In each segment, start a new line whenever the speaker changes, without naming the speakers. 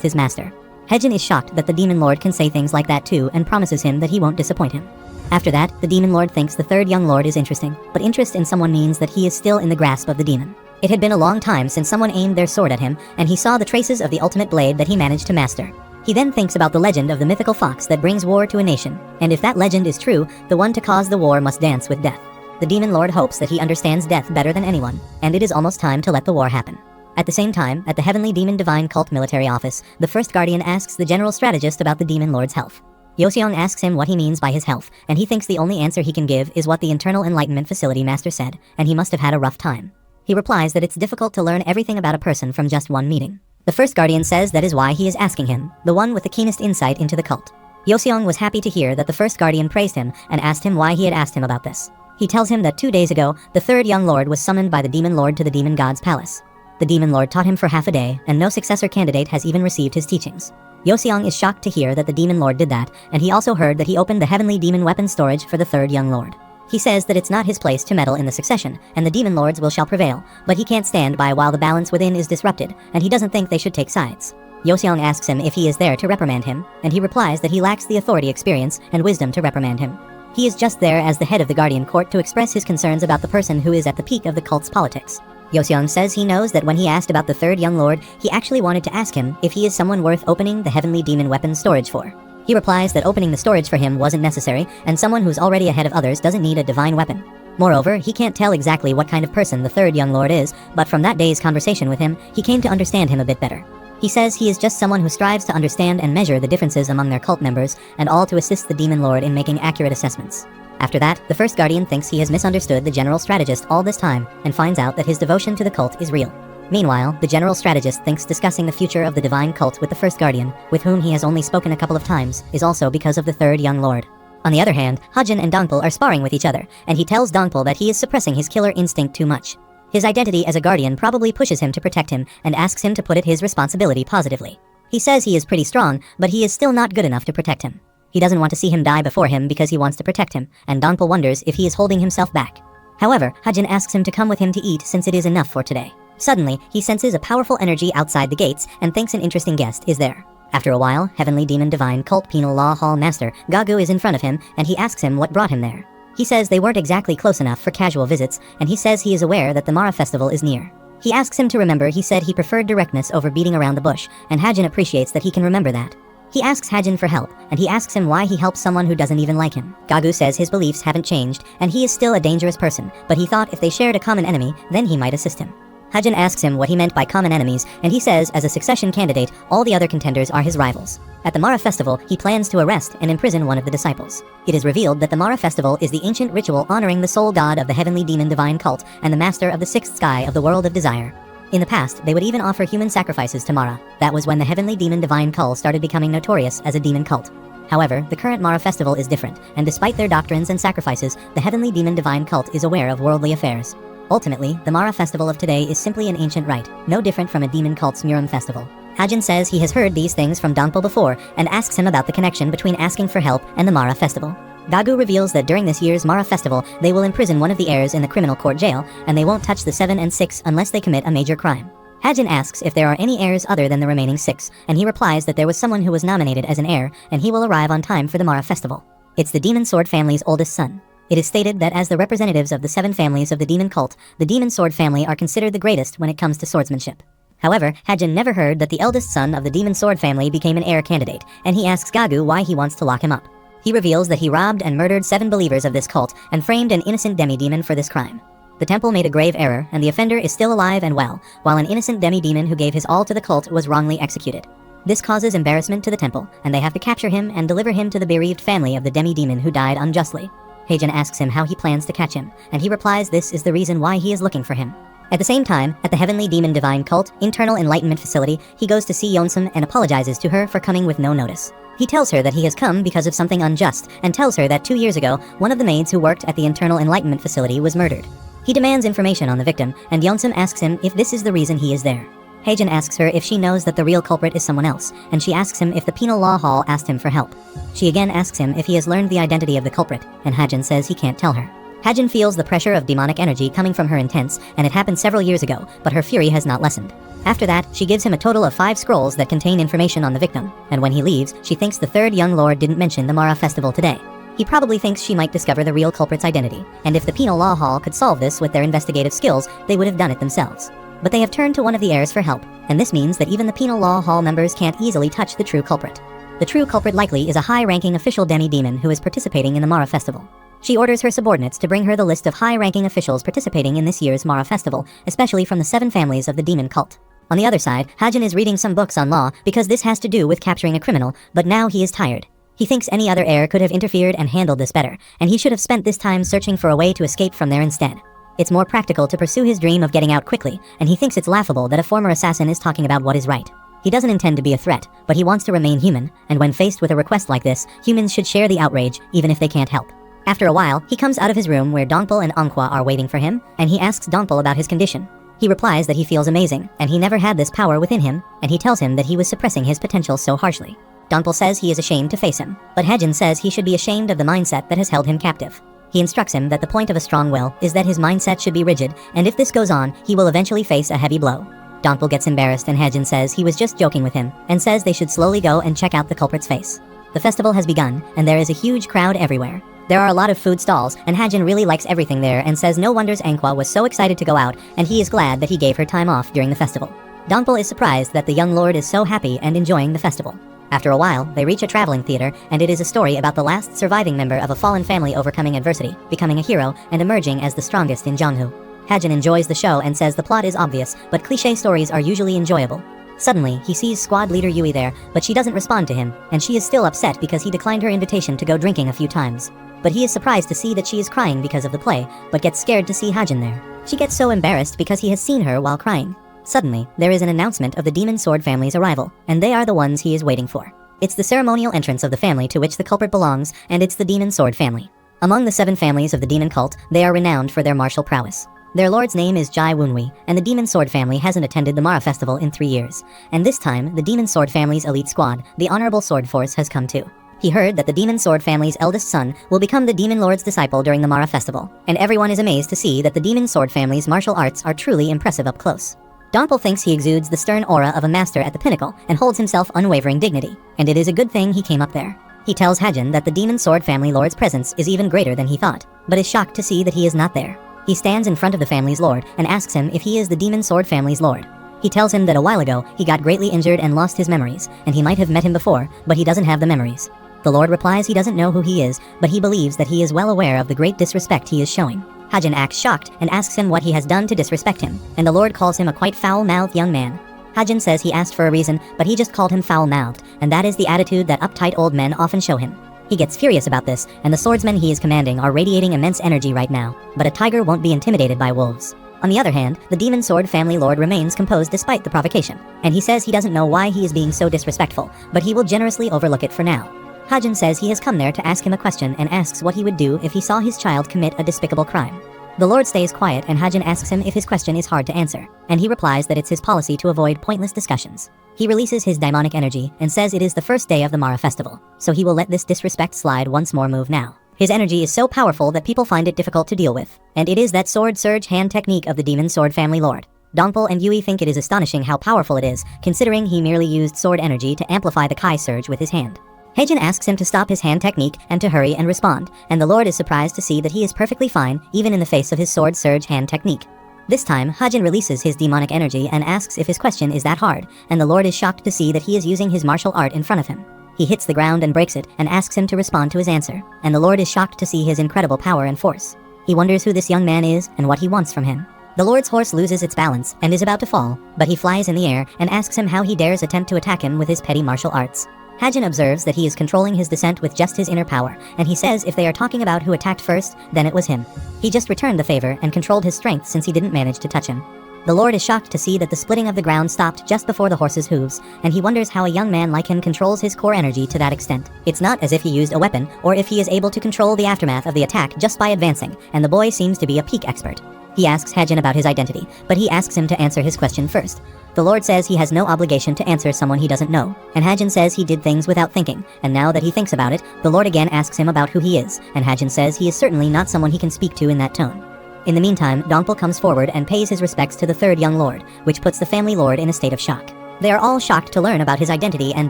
his master. Haejin is shocked that the Demon Lord can say things like that too and promises him that he won't disappoint him. After that, the Demon Lord thinks the third young lord is interesting, but interest in someone means that he is still in the grasp of the demon. It had been a long time since someone aimed their sword at him, and he saw the traces of the ultimate blade that he managed to master. He then thinks about the legend of the mythical fox that brings war to a nation, and if that legend is true, the one to cause the war must dance with death. The Demon Lord hopes that he understands death better than anyone, and it is almost time to let the war happen. At the same time, at the Heavenly Demon Divine Cult military office, the first guardian asks the general strategist about the Demon Lord's health. Yoseong asks him what he means by his health, and he thinks the only answer he can give is what the Internal Enlightenment Facility master said, and he must have had a rough time. He replies that it's difficult to learn everything about a person from just one meeting. The first guardian says that is why he is asking him, the one with the keenest insight into the cult. Yoseong was happy to hear that the first guardian praised him and asked him why he had asked him about this. He tells him that 2 days ago, the third young lord was summoned by the Demon Lord to the Demon God's palace. The Demon Lord taught him for half a day, and no successor candidate has even received his teachings. Yoseong is shocked to hear that the Demon Lord did that, and he also heard that he opened the Heavenly Demon Weapon Storage for the third young lord. He says that it's not his place to meddle in the succession, and the Demon Lords shall prevail, but he can't stand by while the balance within is disrupted, and he doesn't think they should take sides. Yoseong asks him if he is there to reprimand him, and he replies that he lacks the authority, experience, and wisdom to reprimand him. He is just there as the head of the Guardian Court to express his concerns about the person who is at the peak of the cult's politics. Yoseong says he knows that when he asked about the third young lord, he actually wanted to ask him if he is someone worth opening the Heavenly Demon Weapon Storage for. He replies that opening the storage for him wasn't necessary, and someone who's already ahead of others doesn't need a divine weapon. Moreover, he can't tell exactly what kind of person the third young lord is, but from that day's conversation with him, he came to understand him a bit better. He says he is just someone who strives to understand and measure the differences among their cult members, and all to assist the Demon Lord in making accurate assessments. After that, the first guardian thinks he has misunderstood the general strategist all this time, and finds out that his devotion to the cult is real. Meanwhile, the general strategist thinks discussing the future of the divine cult with the first guardian, with whom he has only spoken a couple of times, is also because of the third young lord. On the other hand, Haejin and Dongpul are sparring with each other, and he tells Dongpul that he is suppressing his killer instinct too much. His identity as a guardian probably pushes him to protect him, and asks him to put it his responsibility positively. He says he is pretty strong, but he is still not good enough to protect him. He doesn't want to see him die before him because he wants to protect him, and Dongpul wonders if he is holding himself back. However, Haejin asks him to come with him to eat since it is enough for today. Suddenly, he senses a powerful energy outside the gates and thinks an interesting guest is there. After a while, Heavenly Demon Divine Cult Penal Law Hall Master Gagu is in front of him, and he asks him what brought him there. He says they weren't exactly close enough for casual visits, and he says he is aware that the Mara festival is near. He asks him to remember he said he preferred directness over beating around the bush, and Haejin appreciates that he can remember that. He asks Haejin for help, and he asks him why he helps someone who doesn't even like him. Gagu says his beliefs haven't changed, and he is still a dangerous person, but he thought if they shared a common enemy, then he might assist him. Haejin asks him what he meant by common enemies, and he says as a succession candidate, all the other contenders are his rivals. At the Mara festival, he plans to arrest and imprison one of the disciples. It is revealed that the Mara festival is the ancient ritual honoring the sole god of the Heavenly Demon Divine Cult and the master of the sixth sky of the world of desire. In the past, they would even offer human sacrifices to Mara. That was when the Heavenly Demon Divine Cult started becoming notorious as a demon cult. However, the current Mara festival is different, and despite their doctrines and sacrifices, the Heavenly Demon Divine Cult is aware of worldly affairs. Ultimately, the Mara festival of today is simply an ancient rite, no different from a demon cult's Murim festival. Haejin says he has heard these things from Dongpul before, and asks him about the connection between asking for help and the Mara festival. Gagu reveals that during this year's Mara festival, they will imprison one of the heirs in the criminal court jail, and they won't touch the 7 and 6 unless they commit a major crime. Haejin asks if there are any heirs other than the remaining 6, and he replies that there was someone who was nominated as an heir, and he will arrive on time for the Mara festival. It's the Demon Sword family's oldest son. It is stated that as the representatives of the 7 families of the demon cult, the Demon Sword family are considered the greatest when it comes to swordsmanship. However, Haejin never heard that the eldest son of the Demon Sword family became an heir candidate, and he asks Gagu why he wants to lock him up. He reveals that he robbed and murdered 7 believers of this cult, and framed an innocent demi-demon for this crime. The temple made a grave error, and the offender is still alive and well, while an innocent demi-demon who gave his all to the cult was wrongly executed. This causes embarrassment to the temple, and they have to capture him and deliver him to the bereaved family of the demi-demon who died unjustly. Haejin asks him how he plans to catch him, and he replies this is the reason why he is looking for him. At the same time, at the Heavenly Demon Divine Cult Internal Enlightenment Facility, he goes to see Yeonsum and apologizes to her for coming with no notice. He tells her that he has come because of something unjust, and tells her that 2 years ago, one of the maids who worked at the Internal Enlightenment Facility was murdered. He demands information on the victim, and Yeonsum asks him if this is the reason he is there. Haejin asks her if she knows that the real culprit is someone else, and she asks him if the Penal Law Hall asked him for help. She again asks him if he has learned the identity of the culprit, and Haejin says he can't tell her. Hajin feels the pressure of demonic energy coming from her intense, and it happened several years ago, but her fury has not lessened. After that, she gives him a total of 5 scrolls that contain information on the victim, and when he leaves, she thinks the third young lord didn't mention the Mara festival today. He probably thinks she might discover the real culprit's identity, and if the Penal Law Hall could solve this with their investigative skills, they would have done it themselves. But they have turned to one of the heirs for help, and this means that even the Penal Law Hall members can't easily touch the true culprit. The true culprit likely is a high-ranking official demi-demon who is participating in the Mara festival. She orders her subordinates to bring her the list of high-ranking officials participating in this year's Mara festival, especially from the 7 families of the demon cult. On the other side, Hajin is reading some books on law because this has to do with capturing a criminal, but now he is tired. He thinks any other heir could have interfered and handled this better, and he should have spent this time searching for a way to escape from there instead. It's more practical to pursue his dream of getting out quickly, and he thinks it's laughable that a former assassin is talking about what is right. He doesn't intend to be a threat, but he wants to remain human, and when faced with a request like this, humans should share the outrage, even if they can't help. After a while, he comes out of his room where Dongpul and Anghua are waiting for him, and he asks Dongpul about his condition. He replies that he feels amazing, and he never had this power within him, and he tells him that he was suppressing his potential so harshly. Dongpul says he is ashamed to face him, but Hajin says he should be ashamed of the mindset that has held him captive. He instructs him that the point of a strong will is that his mindset should be rigid, and if this goes on, he will eventually face a heavy blow. Dongpul gets embarrassed and Hajin says he was just joking with him, and says they should slowly go and check out the culprit's face. The festival has begun, and there is a huge crowd everywhere. There are a lot of food stalls, and Hajin really likes everything there and says no wonders Anghua was so excited to go out, and he is glad that he gave her time off during the festival. Dongpul is surprised that the young lord is so happy and enjoying the festival. After a while, they reach a traveling theater, and it is a story about the last surviving member of a fallen family overcoming adversity, becoming a hero, and emerging as the strongest in Jianghu. Hajin enjoys the show and says the plot is obvious, but cliché stories are usually enjoyable. Suddenly, he sees squad leader Yui there, but she doesn't respond to him, and she is still upset because he declined her invitation to go drinking a few times. But he is surprised to see that she is crying because of the play, but gets scared to see Hajin there. She gets so embarrassed because he has seen her while crying. Suddenly, there is an announcement of the Demon Sword family's arrival, and they are the ones he is waiting for. It's the ceremonial entrance of the family to which the culprit belongs, and it's the Demon Sword family. Among the 7 families of the demon cult, they are renowned for their martial prowess. Their lord's name is Jai Wunwei, and the Demon Sword family hasn't attended the Mara festival in 3 years. And this time, the Demon Sword family's elite squad, the Honorable Sword Force, has come too. He heard that the Demon Sword family's eldest son will become the Demon Lord's disciple during the Mara festival, and everyone is amazed to see that the Demon Sword family's martial arts are truly impressive up close. Dongpul thinks he exudes the stern aura of a master at the pinnacle and holds himself unwavering dignity, and it is a good thing he came up there. He tells Hajin that the Demon Sword family lord's presence is even greater than he thought, but is shocked to see that he is not there. He stands in front of the family's lord and asks him if he is the Demon Sword family's lord. He tells him that a while ago, he got greatly injured and lost his memories, and he might have met him before, but he doesn't have the memories. The lord replies he doesn't know who he is, but he believes that he is well aware of the great disrespect he is showing. Hajin acts shocked and asks him what he has done to disrespect him, and the lord calls him a quite foul-mouthed young man. Hajin says he asked for a reason, but he just called him foul-mouthed, and that is the attitude that uptight old men often show him. He gets furious about this, and the swordsmen he is commanding are radiating immense energy right now, but a tiger won't be intimidated by wolves. On the other hand, the Demon Sword family lord remains composed despite the provocation, and he says he doesn't know why he is being so disrespectful, but he will generously overlook it for now. Hajin says he has come there to ask him a question and asks what he would do if he saw his child commit a despicable crime. The lord stays quiet and Hajin asks him if his question is hard to answer, and he replies that it's his policy to avoid pointless discussions. He releases his demonic energy and says it is the first day of the Mara festival, so he will let this disrespect slide once more move now. His energy is so powerful that people find it difficult to deal with, and it is that sword surge hand technique of the Demon Sword family lord. Dongpul and Yui think it is astonishing how powerful it is, considering he merely used sword energy to amplify the Kai surge with his hand. Hajin asks him to stop his hand technique and to hurry and respond, and the lord is surprised to see that he is perfectly fine, even in the face of his sword surge hand technique. This time, Hajin releases his demonic energy and asks if his question is that hard, and the lord is shocked to see that he is using his martial art in front of him. He hits the ground and breaks it, and asks him to respond to his answer, and the lord is shocked to see his incredible power and force. He wonders who this young man is and what he wants from him. The lord's horse loses its balance and is about to fall, but he flies in the air and asks him how he dares attempt to attack him with his petty martial arts. Hajin observes that he is controlling his descent with just his inner power, and he says if they are talking about who attacked first, then it was him. He just returned the favor and controlled his strength since he didn't manage to touch him. The lord is shocked to see that the splitting of the ground stopped just before the horse's hooves, and he wonders how a young man like him controls his core energy to that extent. It's not as if he used a weapon, or if he is able to control the aftermath of the attack just by advancing, and the boy seems to be a peak expert. He asks Hajin about his identity, but he asks him to answer his question first. The Lord says he has no obligation to answer someone he doesn't know, and Hajin says he did things without thinking, and now that he thinks about it, the Lord again asks him about who he is, and Hajin says he is certainly not someone he can speak to in that tone. In the meantime, Dongpal comes forward and pays his respects to the third young lord, which puts the family lord in a state of shock. They are all shocked to learn about his identity, and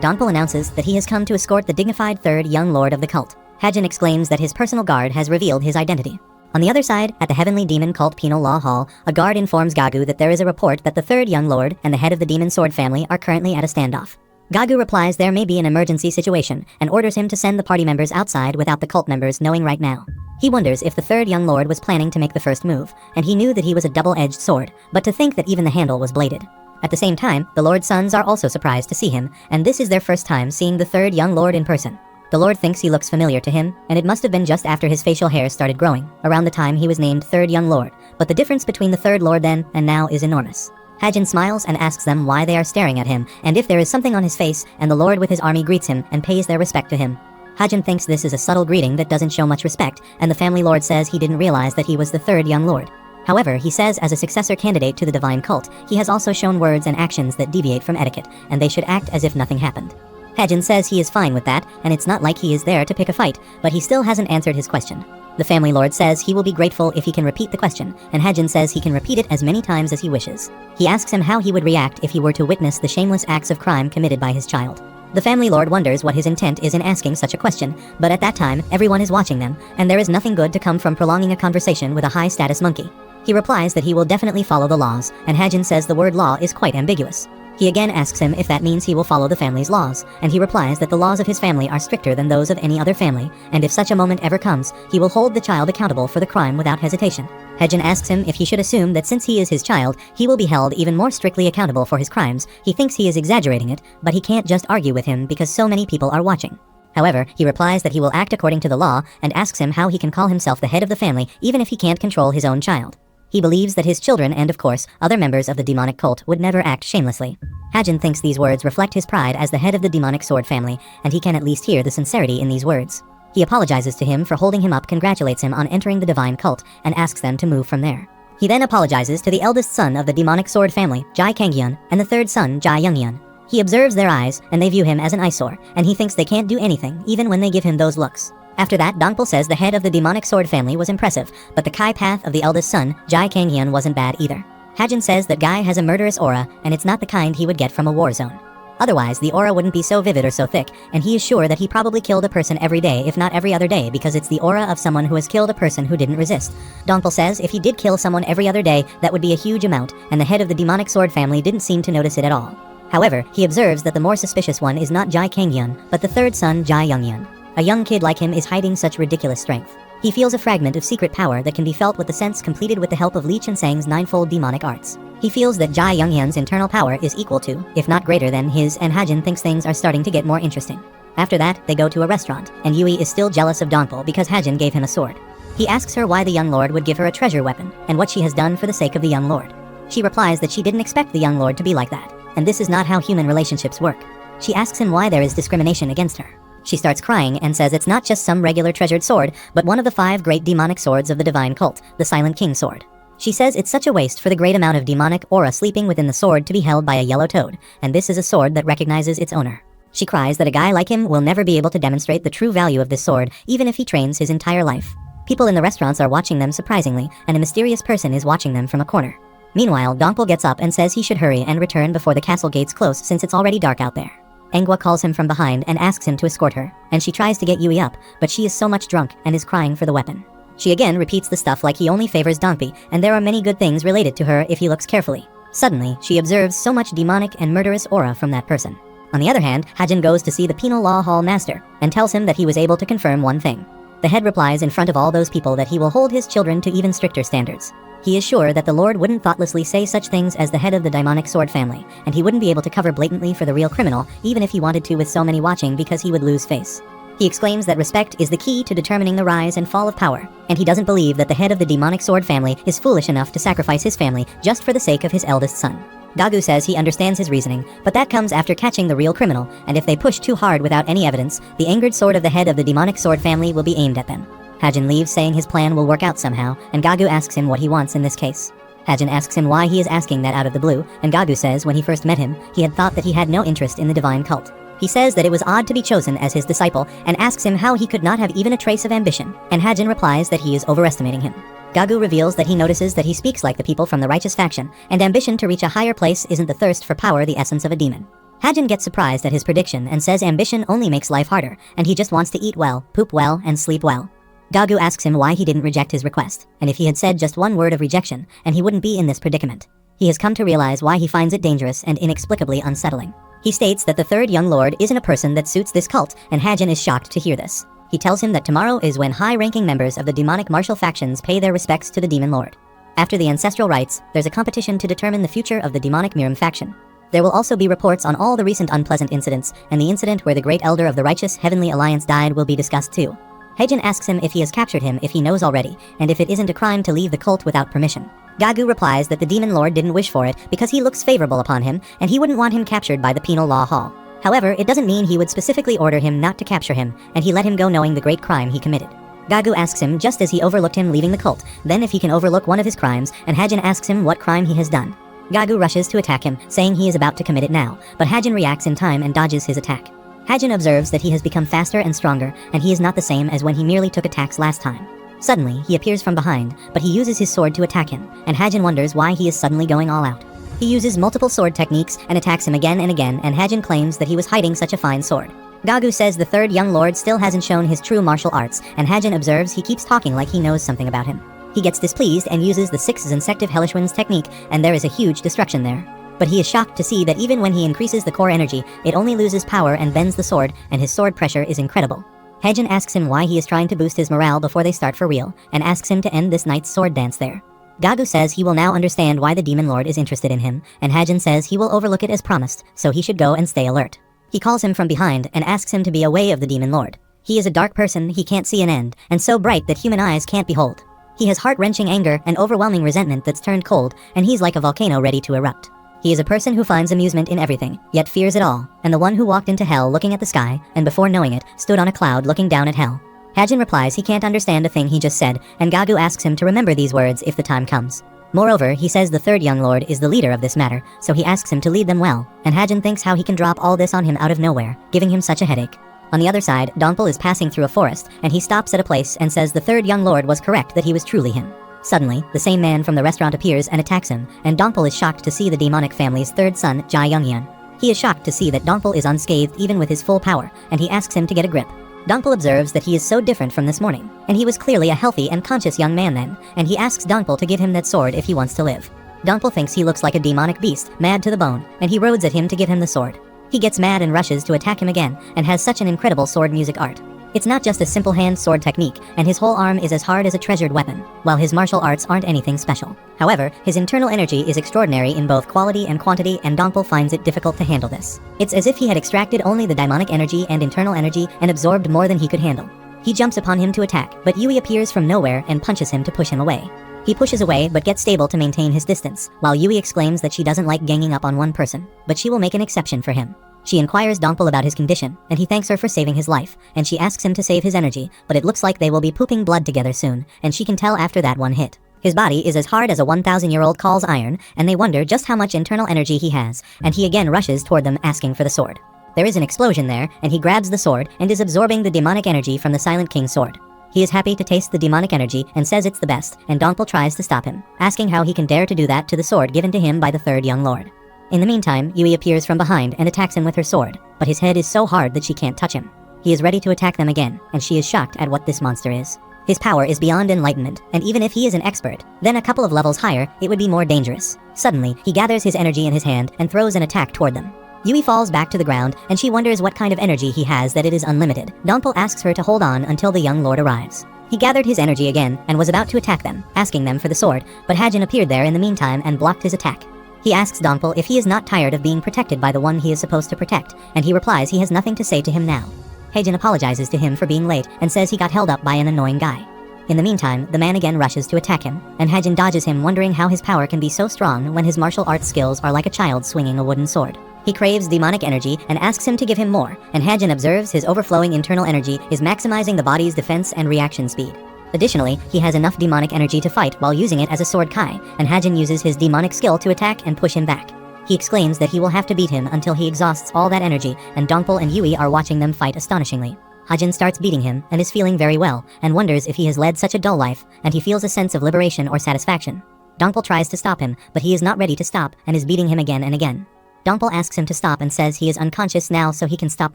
Dongpal announces that he has come to escort the dignified third young lord of the cult. Hajin exclaims that his personal guard has revealed his identity. On the other side, at the Heavenly Demon Cult Penal Law Hall, a guard informs Gagu that there is a report that the third young lord and the head of the Demon Sword family are currently at a standoff. Gagu replies there may be an emergency situation, and orders him to send the party members outside without the cult members knowing right now. He wonders if the third young lord was planning to make the first move, and he knew that he was a double-edged sword, but to think that even the handle was bladed. At the same time, the Lord's sons are also surprised to see him, and this is their first time seeing the third young lord in person. The Lord thinks he looks familiar to him, and it must have been just after his facial hair started growing, around the time he was named third young lord, but the difference between the third lord then and now is enormous. Hajin smiles and asks them why they are staring at him, and if there is something on his face, and the Lord with his army greets him and pays their respect to him. Hajin thinks this is a subtle greeting that doesn't show much respect, and the family lord says he didn't realize that he was the third young lord. However, he says as a successor candidate to the divine cult, he has also shown words and actions that deviate from etiquette, and they should act as if nothing happened. Hajin says he is fine with that, and it's not like he is there to pick a fight, but he still hasn't answered his question. The family lord says he will be grateful if he can repeat the question, and Hajin says he can repeat it as many times as he wishes. He asks him how he would react if he were to witness the shameless acts of crime committed by his child. The family lord wonders what his intent is in asking such a question, but at that time, everyone is watching them, and there is nothing good to come from prolonging a conversation with a high-status monkey. He replies that he will definitely follow the laws, and Hajin says the word law is quite ambiguous. He again asks him if that means he will follow the family's laws, and he replies that the laws of his family are stricter than those of any other family, and if such a moment ever comes, he will hold the child accountable for the crime without hesitation. Hajin asks him if he should assume that since he is his child, he will be held even more strictly accountable for his crimes. He thinks he is exaggerating it, but he can't just argue with him because so many people are watching. However, he replies that he will act according to the law, and asks him how he can call himself the head of the family even if he can't control his own child. He believes that his children and, of course, other members of the demonic cult would never act shamelessly. Hajin thinks these words reflect his pride as the head of the demonic sword family, and he can at least hear the sincerity in these words. He apologizes to him for holding him up, congratulates him on entering the divine cult, and asks them to move from there. He then apologizes to the eldest son of the demonic sword family, Jai Kanghyun, and the third son, Jai Younghyun. He observes their eyes, and they view him as an eyesore, and he thinks they can't do anything, even when they give him those looks. After that, Dongpal says the head of the demonic sword family was impressive, but the Kai path of the eldest son, Jai Kanghyun, wasn't bad either. Hajin says that Guy has a murderous aura, and it's not the kind he would get from a war zone. Otherwise, the aura wouldn't be so vivid or so thick, and he is sure that he probably killed a person every day, if not every other day, because it's the aura of someone who has killed a person who didn't resist. Dongpal says if he did kill someone every other day, that would be a huge amount, and the head of the demonic sword family didn't seem to notice it at all. However, he observes that the more suspicious one is not Jai Kanghyun, but the third son, Jai Younghyun. A young kid like him is hiding such ridiculous strength. He feels a fragment of secret power that can be felt with the sense completed with the help of Leech and Sang's ninefold demonic arts. He feels that Jai Younghyun's internal power is equal to, if not greater than, his, and Hajin thinks things are starting to get more interesting. After that, they go to a restaurant, and Yui is still jealous of Dongpal because Hajin gave him a sword. He asks her why the young lord would give her a treasure weapon, and what she has done for the sake of the young lord. She replies that she didn't expect the young lord to be like that, and this is not how human relationships work. She asks him why there is discrimination against her. She starts crying and says it's not just some regular treasured sword, but one of the 5 great demonic swords of the divine cult, the Silent King sword. She says it's such a waste for the great amount of demonic aura sleeping within the sword to be held by a yellow toad, and this is a sword that recognizes its owner. She cries that a guy like him will never be able to demonstrate the true value of this sword, even if he trains his entire life. People in the restaurants are watching them surprisingly, and a mysterious person is watching them from a corner. Meanwhile, Dongpal gets up and says he should hurry and return before the castle gates close since it's already dark out there. Engwa calls him from behind and asks him to escort her, and she tries to get Yui up, but she is so much drunk and is crying for the weapon. She again repeats the stuff like he only favors Dongpi, and there are many good things related to her if he looks carefully. Suddenly, she observes so much demonic and murderous aura from that person. On the other hand, Hajin goes to see the Penal Law Hall Master, and tells him that he was able to confirm one thing. The head replies in front of all those people that he will hold his children to even stricter standards. He is sure that the Lord wouldn't thoughtlessly say such things as the head of the demonic sword family, and he wouldn't be able to cover blatantly for the real criminal, even if he wanted to with so many watching because he would lose face. He exclaims that respect is the key to determining the rise and fall of power, and he doesn't believe that the head of the demonic sword family is foolish enough to sacrifice his family just for the sake of his eldest son. Gagu says he understands his reasoning, but that comes after catching the real criminal, and if they push too hard without any evidence, the angered sword of the head of the demonic sword family will be aimed at them. Hajin leaves saying his plan will work out somehow, and Gagu asks him what he wants in this case. Hajin asks him why he is asking that out of the blue, and Gagu says when he first met him, he had thought that he had no interest in the divine cult. He says that it was odd to be chosen as his disciple, and asks him how he could not have even a trace of ambition, and Hajin replies that he is overestimating him. Gagu reveals that he notices that he speaks like the people from the righteous faction, and ambition to reach a higher place isn't the thirst for power the essence of a demon. Hajin gets surprised at his prediction and says ambition only makes life harder, and he just wants to eat well, poop well, and sleep well. Gagu asks him why he didn't reject his request, and if he had said just one word of rejection, and he wouldn't be in this predicament. He has come to realize why he finds it dangerous and inexplicably unsettling. He states that the third young lord isn't a person that suits this cult, and Hajin is shocked to hear this. He tells him that tomorrow is when high-ranking members of the demonic martial factions pay their respects to the demon lord. After the ancestral rites, there's a competition to determine the future of the demonic Miram faction. There will also be reports on all the recent unpleasant incidents, and the incident where the great elder of the righteous Heavenly Alliance died will be discussed too. Hajin asks him if he has captured him if he knows already, and if it isn't a crime to leave the cult without permission. Gagu replies that the demon lord didn't wish for it because he looks favorable upon him, and he wouldn't want him captured by the penal law hall. However, it doesn't mean he would specifically order him not to capture him, and he let him go knowing the great crime he committed. Gagu asks him just as he overlooked him leaving the cult, then if he can overlook one of his crimes, and Hajin asks him what crime he has done. Gagu rushes to attack him, saying he is about to commit it now, but Hajin reacts in time and dodges his attack. Hajin observes that he has become faster and stronger, and he is not the same as when he merely took attacks last time. Suddenly, he appears from behind, but he uses his sword to attack him, and Hajin wonders why he is suddenly going all out. He uses multiple sword techniques and attacks him again and again, and Hajin claims that he was hiding such a fine sword. Gagu says the third young lord still hasn't shown his true martial arts, and Hajin observes he keeps talking like he knows something about him. He gets displeased and uses the 6 Zencective Hellish Winds technique, and there is a huge destruction there. But he is shocked to see that even when he increases the core energy, it only loses power and bends the sword, and his sword pressure is incredible. Hajin asks him why he is trying to boost his morale before they start for real, and asks him to end this night's sword dance there. Gagu says he will now understand why the demon lord is interested in him, and Hajin says he will overlook it as promised, so he should go and stay alert. He calls him from behind and asks him to be away of the demon lord. He is a dark person he can't see an end, and so bright that human eyes can't behold. He has heart-wrenching anger and overwhelming resentment that's turned cold, and he's like a volcano ready to erupt. He is a person who finds amusement in everything, yet fears it all, and the one who walked into hell looking at the sky, and before knowing it, stood on a cloud looking down at hell. Hajin replies he can't understand a thing he just said, and Gagu asks him to remember these words if the time comes. Moreover, he says the third young lord is the leader of this matter, so he asks him to lead them well, and Hajin thinks how he can drop all this on him out of nowhere, giving him such a headache. On the other side, Donpal is passing through a forest, and he stops at a place and says the third young lord was correct that he was truly him. Suddenly, the same man from the restaurant appears and attacks him, and Donpal is shocked to see the demonic family's third son, Jai Younghyun. He is shocked to see that Donpal is unscathed even with his full power, and he asks him to get a grip. Donpal observes that he is so different from this morning, and he was clearly a healthy and conscious young man then, and he asks Donpal to give him that sword if he wants to live. Donpal thinks he looks like a demonic beast, mad to the bone, and he roads at him to give him the sword. He gets mad and rushes to attack him again, and has such an incredible sword music art. It's not just a simple hand sword technique, and his whole arm is as hard as a treasured weapon, while his martial arts aren't anything special. However, his internal energy is extraordinary in both quality and quantity, and Donpal finds it difficult to handle this. It's as if he had extracted only the demonic energy and internal energy and absorbed more than he could handle. He jumps upon him to attack, but Yui appears from nowhere and punches him to push him away. He pushes away but gets stable to maintain his distance, while Yui exclaims that she doesn't like ganging up on one person, but she will make an exception for him. She inquires Donpal about his condition, and he thanks her for saving his life, and she asks him to save his energy, but it looks like they will be pooping blood together soon, and she can tell after that one hit. His body is as hard as a 1,000-year-old calls iron, and they wonder just how much internal energy he has, and he again rushes toward them asking for the sword. There is an explosion there, and he grabs the sword and is absorbing the demonic energy from the Silent King's sword. He is happy to taste the demonic energy and says it's the best, and Donpal tries to stop him, asking how he can dare to do that to the sword given to him by the third young lord. In the meantime, Yui appears from behind and attacks him with her sword, but his head is so hard that she can't touch him. He is ready to attack them again, and she is shocked at what this monster is. His power is beyond enlightenment, and even if he is an expert, then a couple of levels higher, it would be more dangerous. Suddenly, he gathers his energy in his hand and throws an attack toward them. Yui falls back to the ground, and she wonders what kind of energy he has that it is unlimited. Donpal asks her to hold on until the young lord arrives. He gathered his energy again and was about to attack them, asking them for the sword, but Hajin appeared there in the meantime and blocked his attack. He asks Donpal if he is not tired of being protected by the one he is supposed to protect, and he replies he has nothing to say to him now. Hajin apologizes to him for being late and says he got held up by an annoying guy. In the meantime, the man again rushes to attack him, and Hajin dodges him, wondering how his power can be so strong when his martial arts skills are like a child swinging a wooden sword. He craves demonic energy and asks him to give him more, and Hajin observes his overflowing internal energy is maximizing the body's defense and reaction speed. Additionally, he has enough demonic energy to fight while using it as a sword kai, and Hajin uses his demonic skill to attack and push him back. He exclaims that he will have to beat him until he exhausts all that energy, and Dongpol and Yui are watching them fight astonishingly. Hajin starts beating him and is feeling very well, and wonders if he has led such a dull life, and he feels a sense of liberation or satisfaction. Dongpol tries to stop him, but he is not ready to stop and is beating him again and again. Dongpol asks him to stop and says he is unconscious now so he can stop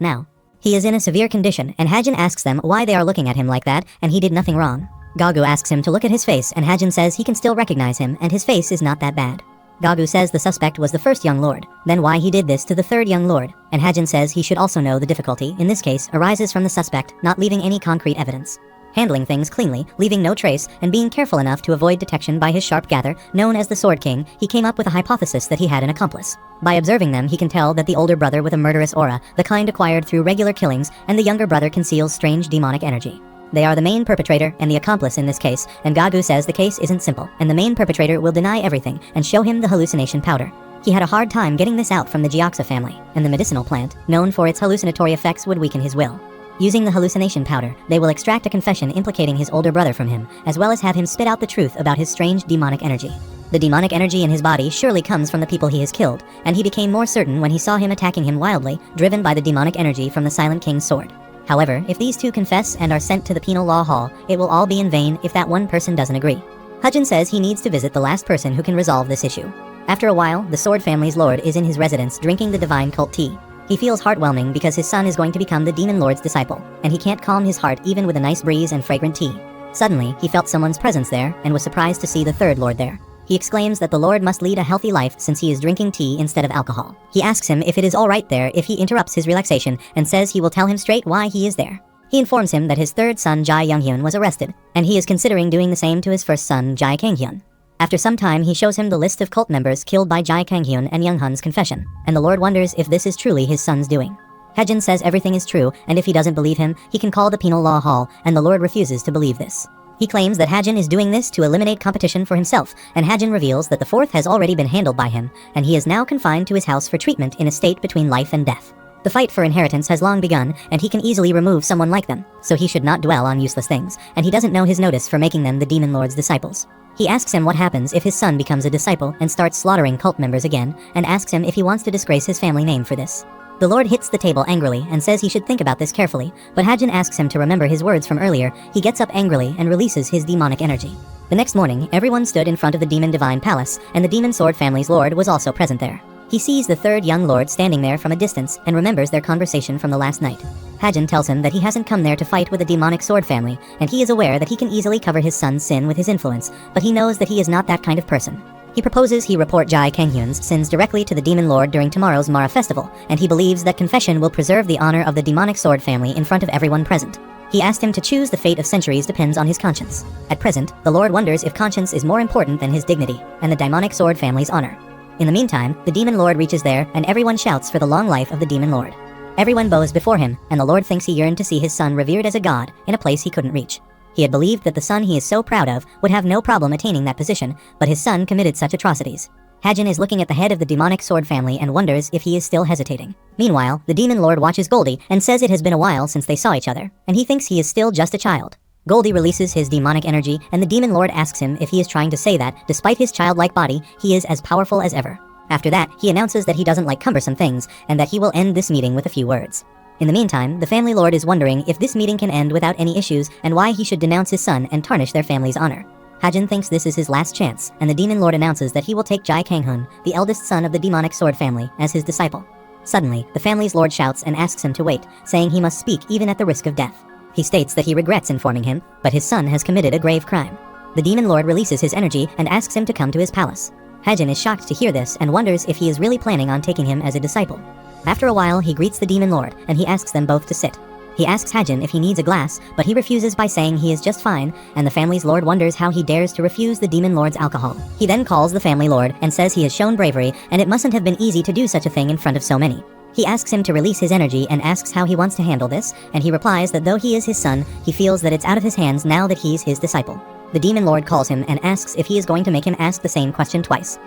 now. He is in a severe condition, and Hajin asks them why they are looking at him like that, and he did nothing wrong. Gagu asks him to look at his face, and Hajin says he can still recognize him and his face is not that bad. Gagu says the suspect was the first young lord, then why he did this to the third young lord, and Hajin says he should also know the difficulty in this case arises from the suspect not leaving any concrete evidence. Handling things cleanly, leaving no trace, and being careful enough to avoid detection by his sharp gather, known as the Sword King, he came up with a hypothesis that he had an accomplice. By observing them, he can tell that the older brother with a murderous aura, the kind acquired through regular killings, and the younger brother conceals strange demonic energy. They are the main perpetrator and the accomplice in this case, and Gagu says the case isn't simple, and the main perpetrator will deny everything and show him the hallucination powder. He had a hard time getting this out from the Gyoxa family, and the medicinal plant, known for its hallucinatory effects, would weaken his will. Using the hallucination powder, they will extract a confession implicating his older brother from him, as well as have him spit out the truth about his strange demonic energy. The demonic energy in his body surely comes from the people he has killed, and he became more certain when he saw him attacking him wildly, driven by the demonic energy from the Silent King's sword. However, if these two confess and are sent to the penal law hall, it will all be in vain if that one person doesn't agree. Hajin says he needs to visit the last person who can resolve this issue. After a while, the sword family's lord is in his residence drinking the divine cult tea. He feels heartwhelming because his son is going to become the demon lord's disciple, and he can't calm his heart even with a nice breeze and fragrant tea. Suddenly, he felt someone's presence there, and was surprised to see the third lord there. He exclaims that the lord must lead a healthy life since he is drinking tea instead of alcohol. He asks him if it is alright there if he interrupts his relaxation, and says he will tell him straight why he is there. He informs him that his third son Jai Younghyun was arrested, and he is considering doing the same to his first son Jai Kanghyun. After some time, he shows him the list of cult members killed by Jai Kanghyun and Younghun's confession, and the lord wonders if this is truly his son's doing. Hajin says everything is true, and if he doesn't believe him, he can call the penal law hall, and the lord refuses to believe this. He claims that Hajin is doing this to eliminate competition for himself, and Hajin reveals that the fourth has already been handled by him, and he is now confined to his house for treatment in a state between life and death. The fight for inheritance has long begun, and he can easily remove someone like them, so he should not dwell on useless things, and he doesn't know his notice for making them the demon lord's disciples. He asks him what happens if his son becomes a disciple and starts slaughtering cult members again, and asks him if he wants to disgrace his family name for this. The lord hits the table angrily and says he should think about this carefully, but Hajin asks him to remember his words from earlier. He gets up angrily and releases his demonic energy. The next morning, everyone stood in front of the demon divine palace, and the demon sword family's lord was also present there. He sees the third young lord standing there from a distance and remembers their conversation from the last night. Hajin tells him that he hasn't come there to fight with the demonic sword family, and he is aware that he can easily cover his son's sin with his influence, but he knows that he is not that kind of person. He proposes he report Jai Kanghyun's sins directly to the demon lord during tomorrow's Mara festival, and he believes that confession will preserve the honor of the demonic sword family in front of everyone present. He asked him to choose the fate of centuries depends on his conscience. At present, the lord wonders if conscience is more important than his dignity, and the demonic sword family's honor. In the meantime, the demon lord reaches there, and everyone shouts for the long life of the demon lord. Everyone bows before him, and the lord thinks he yearned to see his son revered as a god, in a place he couldn't reach. He had believed that the son he is so proud of would have no problem attaining that position, but his son committed such atrocities. Hajin is looking at the head of the demonic sword family and wonders if he is still hesitating. Meanwhile, the demon lord watches Goldie and says it has been a while since they saw each other, and he thinks he is still just a child. Goldie releases his demonic energy, and the demon lord asks him if he is trying to say that, despite his childlike body, he is as powerful as ever. After that, he announces that he doesn't like cumbersome things, and that he will end this meeting with a few words. In the meantime, the family lord is wondering if this meeting can end without any issues, and why he should denounce his son and tarnish their family's honor. Hajin thinks this is his last chance, and the demon lord announces that he will take Jai Kanghyun, the eldest son of the demonic sword family, as his disciple. Suddenly, the family's lord shouts and asks him to wait, saying he must speak even at the risk of death. He states that he regrets informing him, but his son has committed a grave crime. The demon lord releases his energy and asks him to come to his palace. Hajin is shocked to hear this and wonders if he is really planning on taking him as a disciple. After a while, he greets the demon lord, and he asks them both to sit. He asks Hajin if he needs a glass, but he refuses by saying he is just fine, and the family's lord wonders how he dares to refuse the demon lord's alcohol. He then calls the family lord and says he has shown bravery, and it mustn't have been easy to do such a thing in front of so many. He asks him to release his energy and asks how he wants to handle this, and he replies that though he is his son, he feels that it's out of his hands now that he's his disciple. The demon lord calls him and asks if he is going to make him ask the same question twice.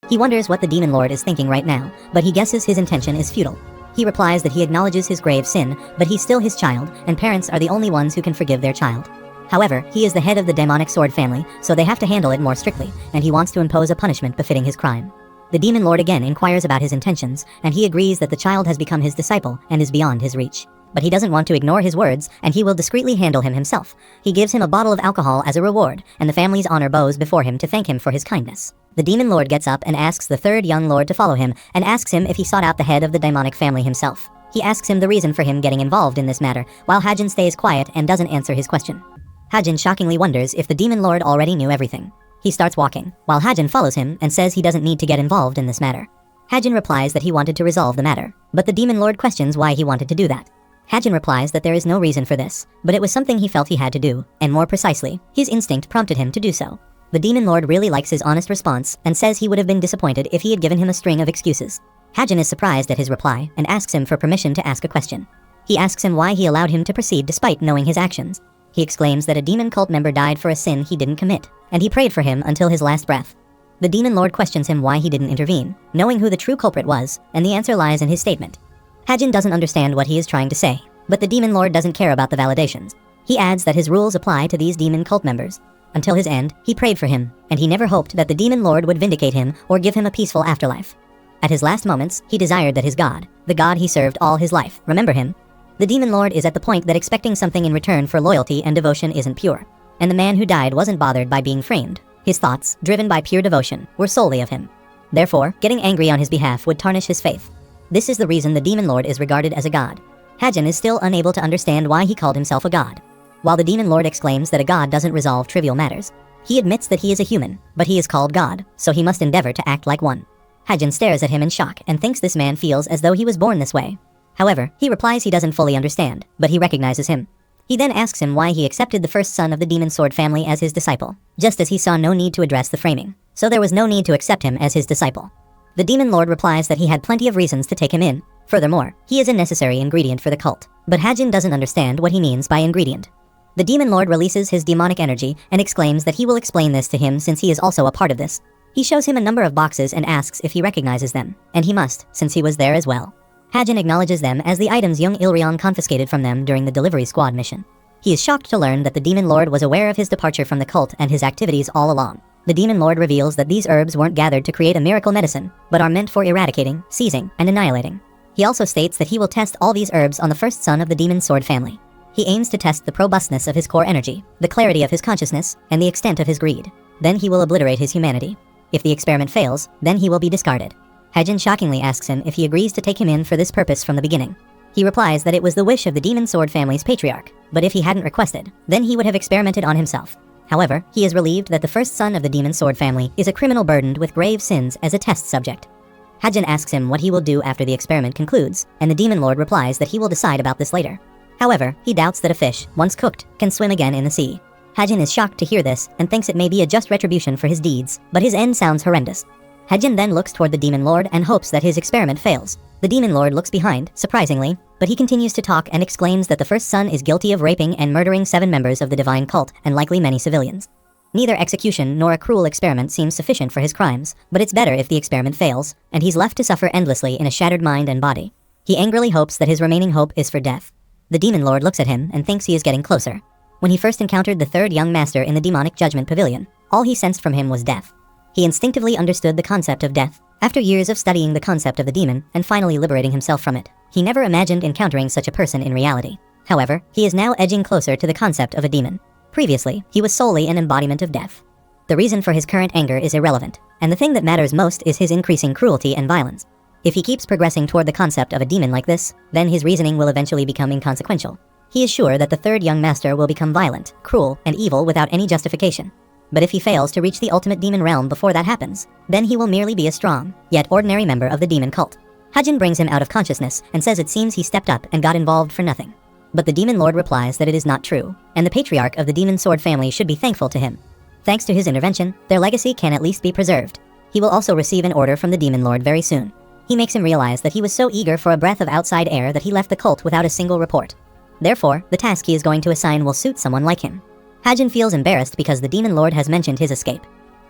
He wonders what the demon lord is thinking right now, but he guesses his intention is futile. He replies that he acknowledges his grave sin, but he's still his child, and parents are the only ones who can forgive their child. However, he is the head of the demonic sword family, so they have to handle it more strictly, and he wants to impose a punishment befitting his crime. The demon lord again inquires about his intentions, and he agrees that the child has become his disciple and is beyond his reach. But he doesn't want to ignore his words, and he will discreetly handle him himself. He gives him a bottle of alcohol as a reward, and the family's honor bows before him to thank him for his kindness. The demon lord gets up and asks the third young lord to follow him, and asks him if he sought out the head of the demonic family himself. He asks him the reason for him getting involved in this matter, while Hajin stays quiet and doesn't answer his question. Hajin shockingly wonders if the demon lord already knew everything. He starts walking, while Hajin follows him and says he doesn't need to get involved in this matter. Hajin replies that he wanted to resolve the matter, but the demon lord questions why he wanted to do that. Hajin replies that there is no reason for this, but it was something he felt he had to do, and more precisely, his instinct prompted him to do so. The demon lord really likes his honest response and says he would have been disappointed if he had given him a string of excuses. Hajin is surprised at his reply and asks him for permission to ask a question. He asks him why he allowed him to proceed despite knowing his actions. He exclaims that a demon cult member died for a sin he didn't commit, and he prayed for him until his last breath. The demon lord questions him why he didn't intervene, knowing who the true culprit was, and the answer lies in his statement. Hajin doesn't understand what he is trying to say, but the demon lord doesn't care about the validations. He adds that his rules apply to these demon cult members. Until his end, he prayed for him, and he never hoped that the demon lord would vindicate him or give him a peaceful afterlife. At his last moments, he desired that his god, the god he served all his life, remember him. The demon lord is at the point that expecting something in return for loyalty and devotion isn't pure. And the man who died wasn't bothered by being framed. His thoughts, driven by pure devotion, were solely of him. Therefore, getting angry on his behalf would tarnish his faith. This is the reason the demon lord is regarded as a god. Hajin is still unable to understand why he called himself a god. While the demon lord exclaims that a god doesn't resolve trivial matters, he admits that he is a human, but he is called God, so he must endeavor to act like one. Hajin stares at him in shock and thinks this man feels as though he was born this way. However, he replies he doesn't fully understand, but he recognizes him. He then asks him why he accepted the first son of the demon sword family as his disciple, just as he saw no need to address the framing, so there was no need to accept him as his disciple. The demon lord replies that he had plenty of reasons to take him in. Furthermore, he is a necessary ingredient for the cult, but Hajin doesn't understand what he means by ingredient. The demon lord releases his demonic energy and exclaims that he will explain this to him since he is also a part of this. He shows him a number of boxes and asks if he recognizes them, and he must, since he was there as well. Hajin acknowledges them as the items young Ilryong confiscated from them during the delivery squad mission. He is shocked to learn that the demon lord was aware of his departure from the cult and his activities all along. The demon lord reveals that these herbs weren't gathered to create a miracle medicine, but are meant for eradicating, seizing, and annihilating. He also states that he will test all these herbs on the first son of the demon sword family. He aims to test the robustness of his core energy, the clarity of his consciousness, and the extent of his greed. Then he will obliterate his humanity. If the experiment fails, then he will be discarded. Hajin shockingly asks him if he agrees to take him in for this purpose from the beginning. He replies that it was the wish of the demon sword family's patriarch, but if he hadn't requested, then he would have experimented on himself. However, he is relieved that the first son of the demon sword family is a criminal burdened with grave sins as a test subject. Hajin asks him what he will do after the experiment concludes, and the demon lord replies that he will decide about this later. However, he doubts that a fish, once cooked, can swim again in the sea. Hajin is shocked to hear this and thinks it may be a just retribution for his deeds, but his end sounds horrendous. Hajin then looks toward the demon lord and hopes that his experiment fails. The demon lord looks behind, surprisingly, but he continues to talk and exclaims that the first son is guilty of raping and murdering 7 members of the divine cult and likely many civilians. Neither execution nor a cruel experiment seems sufficient for his crimes, but it's better if the experiment fails, and he's left to suffer endlessly in a shattered mind and body. He angrily hopes that his remaining hope is for death. The demon lord looks at him and thinks he is getting closer. When he first encountered the third young master in the demonic judgment pavilion, all he sensed from him was death. He instinctively understood the concept of death. After years of studying the concept of the demon and finally liberating himself from it, he never imagined encountering such a person in reality. However, he is now edging closer to the concept of a demon. Previously, he was solely an embodiment of death. The reason for his current anger is irrelevant, and the thing that matters most is his increasing cruelty and violence. If he keeps progressing toward the concept of a demon like this, then his reasoning will eventually become inconsequential. He is sure that the third young master will become violent, cruel, and evil without any justification. But if he fails to reach the ultimate demon realm before that happens, then he will merely be a strong, yet ordinary member of the demon cult. Hajin brings him out of consciousness and says it seems he stepped up and got involved for nothing. But the demon lord replies that it is not true, and the patriarch of the demon sword family should be thankful to him. Thanks to his intervention, their legacy can at least be preserved. He will also receive an order from the demon lord very soon. He makes him realize that he was so eager for a breath of outside air that he left the cult without a single report. Therefore, the task he is going to assign will suit someone like him. Hajin feels embarrassed because the demon lord has mentioned his escape.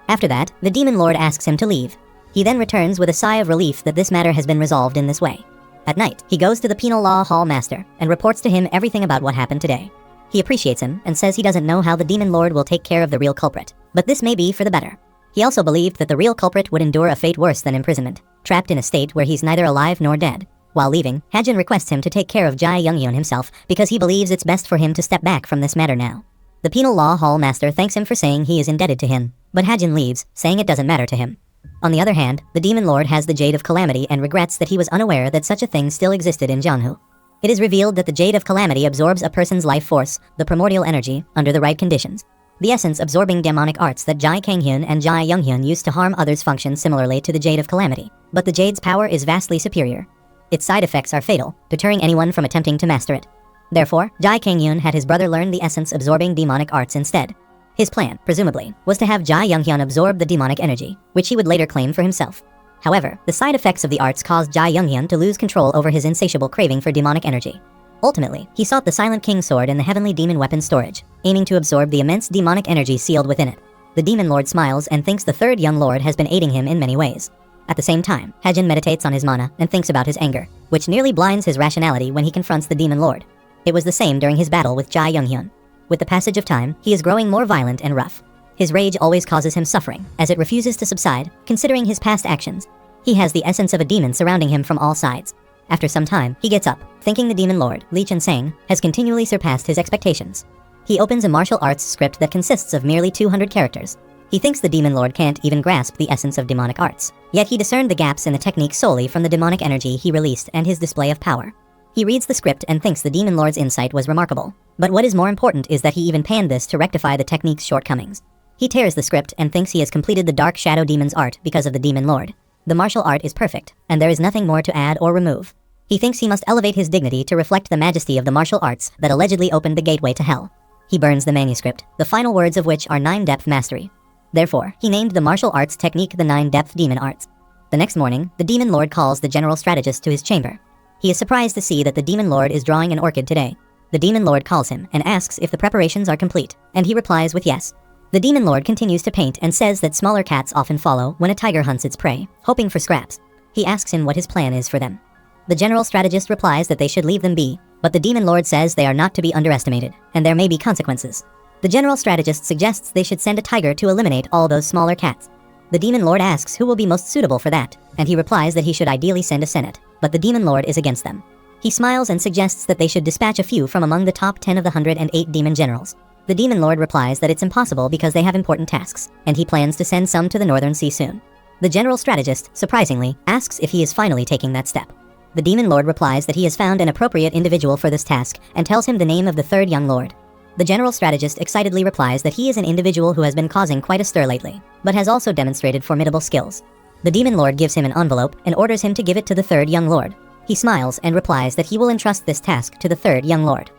After that, the demon lord asks him to leave. He then returns with a sigh of relief that this matter has been resolved in this way. At night, he goes to the penal law hall master and reports to him everything about what happened today. He appreciates him and says he doesn't know how the demon lord will take care of the real culprit, but this may be for the better. He also believed that the real culprit would endure a fate worse than imprisonment, trapped in a state where he's neither alive nor dead. While leaving, Hajin requests him to take care of Jae Younghyun himself because he believes it's best for him to step back from this matter now. The penal law hall master thanks him for saying he is indebted to him, but Hajin leaves, saying it doesn't matter to him. On the other hand, the demon lord has the Jade of Calamity and regrets that he was unaware that such a thing still existed in Jeonhu. It is revealed that the Jade of Calamity absorbs a person's life force, the primordial energy, under the right conditions. The essence absorbing demonic arts that Jae Kanghyun and Jae Younghyun used to harm others functions similarly to the Jade of Calamity, but the Jade's power is vastly superior. Its side effects are fatal, deterring anyone from attempting to master it. Therefore, Jae Kanghyun had his brother learn the essence absorbing demonic arts instead. His plan, presumably, was to have Jae Younghyun absorb the demonic energy, which he would later claim for himself. However, the side effects of the arts caused Jae Younghyun to lose control over his insatiable craving for demonic energy. Ultimately, he sought the Silent King sword in the heavenly demon weapon storage, aiming to absorb the immense demonic energy sealed within it. The demon lord smiles and thinks the third young lord has been aiding him in many ways. At the same time, Hajin meditates on his mana and thinks about his anger, which nearly blinds his rationality when he confronts the demon lord. It was the same during his battle with Jae Younghyun. With the passage of time, he is growing more violent and rough. His rage always causes him suffering, as it refuses to subside, considering his past actions. He has the essence of a demon surrounding him from all sides. After some time, he gets up, thinking the demon lord, Lee Chun-sang, has continually surpassed his expectations. He opens a martial arts script that consists of merely 200 characters. He thinks the demon lord can't even grasp the essence of demonic arts, yet he discerned the gaps in the technique solely from the demonic energy he released and his display of power. He reads the script and thinks the demon lord's insight was remarkable. But what is more important is that he even panned this to rectify the technique's shortcomings. He tears the script and thinks he has completed the Dark Shadow Demon's art because of the demon lord. The martial art is perfect, and there is nothing more to add or remove. He thinks he must elevate his dignity to reflect the majesty of the martial arts that allegedly opened the gateway to hell. He burns the manuscript, the final words of which are 9-depth mastery. Therefore, he named the martial arts technique the 9-depth demon arts. The next morning, the demon lord calls the general strategist to his chamber. He is surprised to see that the demon lord is drawing an orchid today. The demon lord calls him and asks if the preparations are complete, and he replies with yes. The demon lord continues to paint and says that smaller cats often follow when a tiger hunts its prey, hoping for scraps. He asks him what his plan is for them. The general strategist replies that they should leave them be, but the demon lord says they are not to be underestimated, and there may be consequences. The general strategist suggests they should send a tiger to eliminate all those smaller cats. The demon lord asks who will be most suitable for that, and he replies that he should ideally send a senate, but the demon lord is against them. He smiles and suggests that they should dispatch a few from among the top 10 of the 108 demon generals. The demon lord replies that it's impossible because they have important tasks, and he plans to send some to the Northern Sea soon. The general strategist, surprisingly, asks if he is finally taking that step. The demon lord replies that he has found an appropriate individual for this task and tells him the name of the third young lord. The general strategist excitedly replies that he is an individual who has been causing quite a stir lately, but has also demonstrated formidable skills. The demon lord gives him an envelope and orders him to give it to the third young lord. He smiles and replies that he will entrust this task to the third young lord.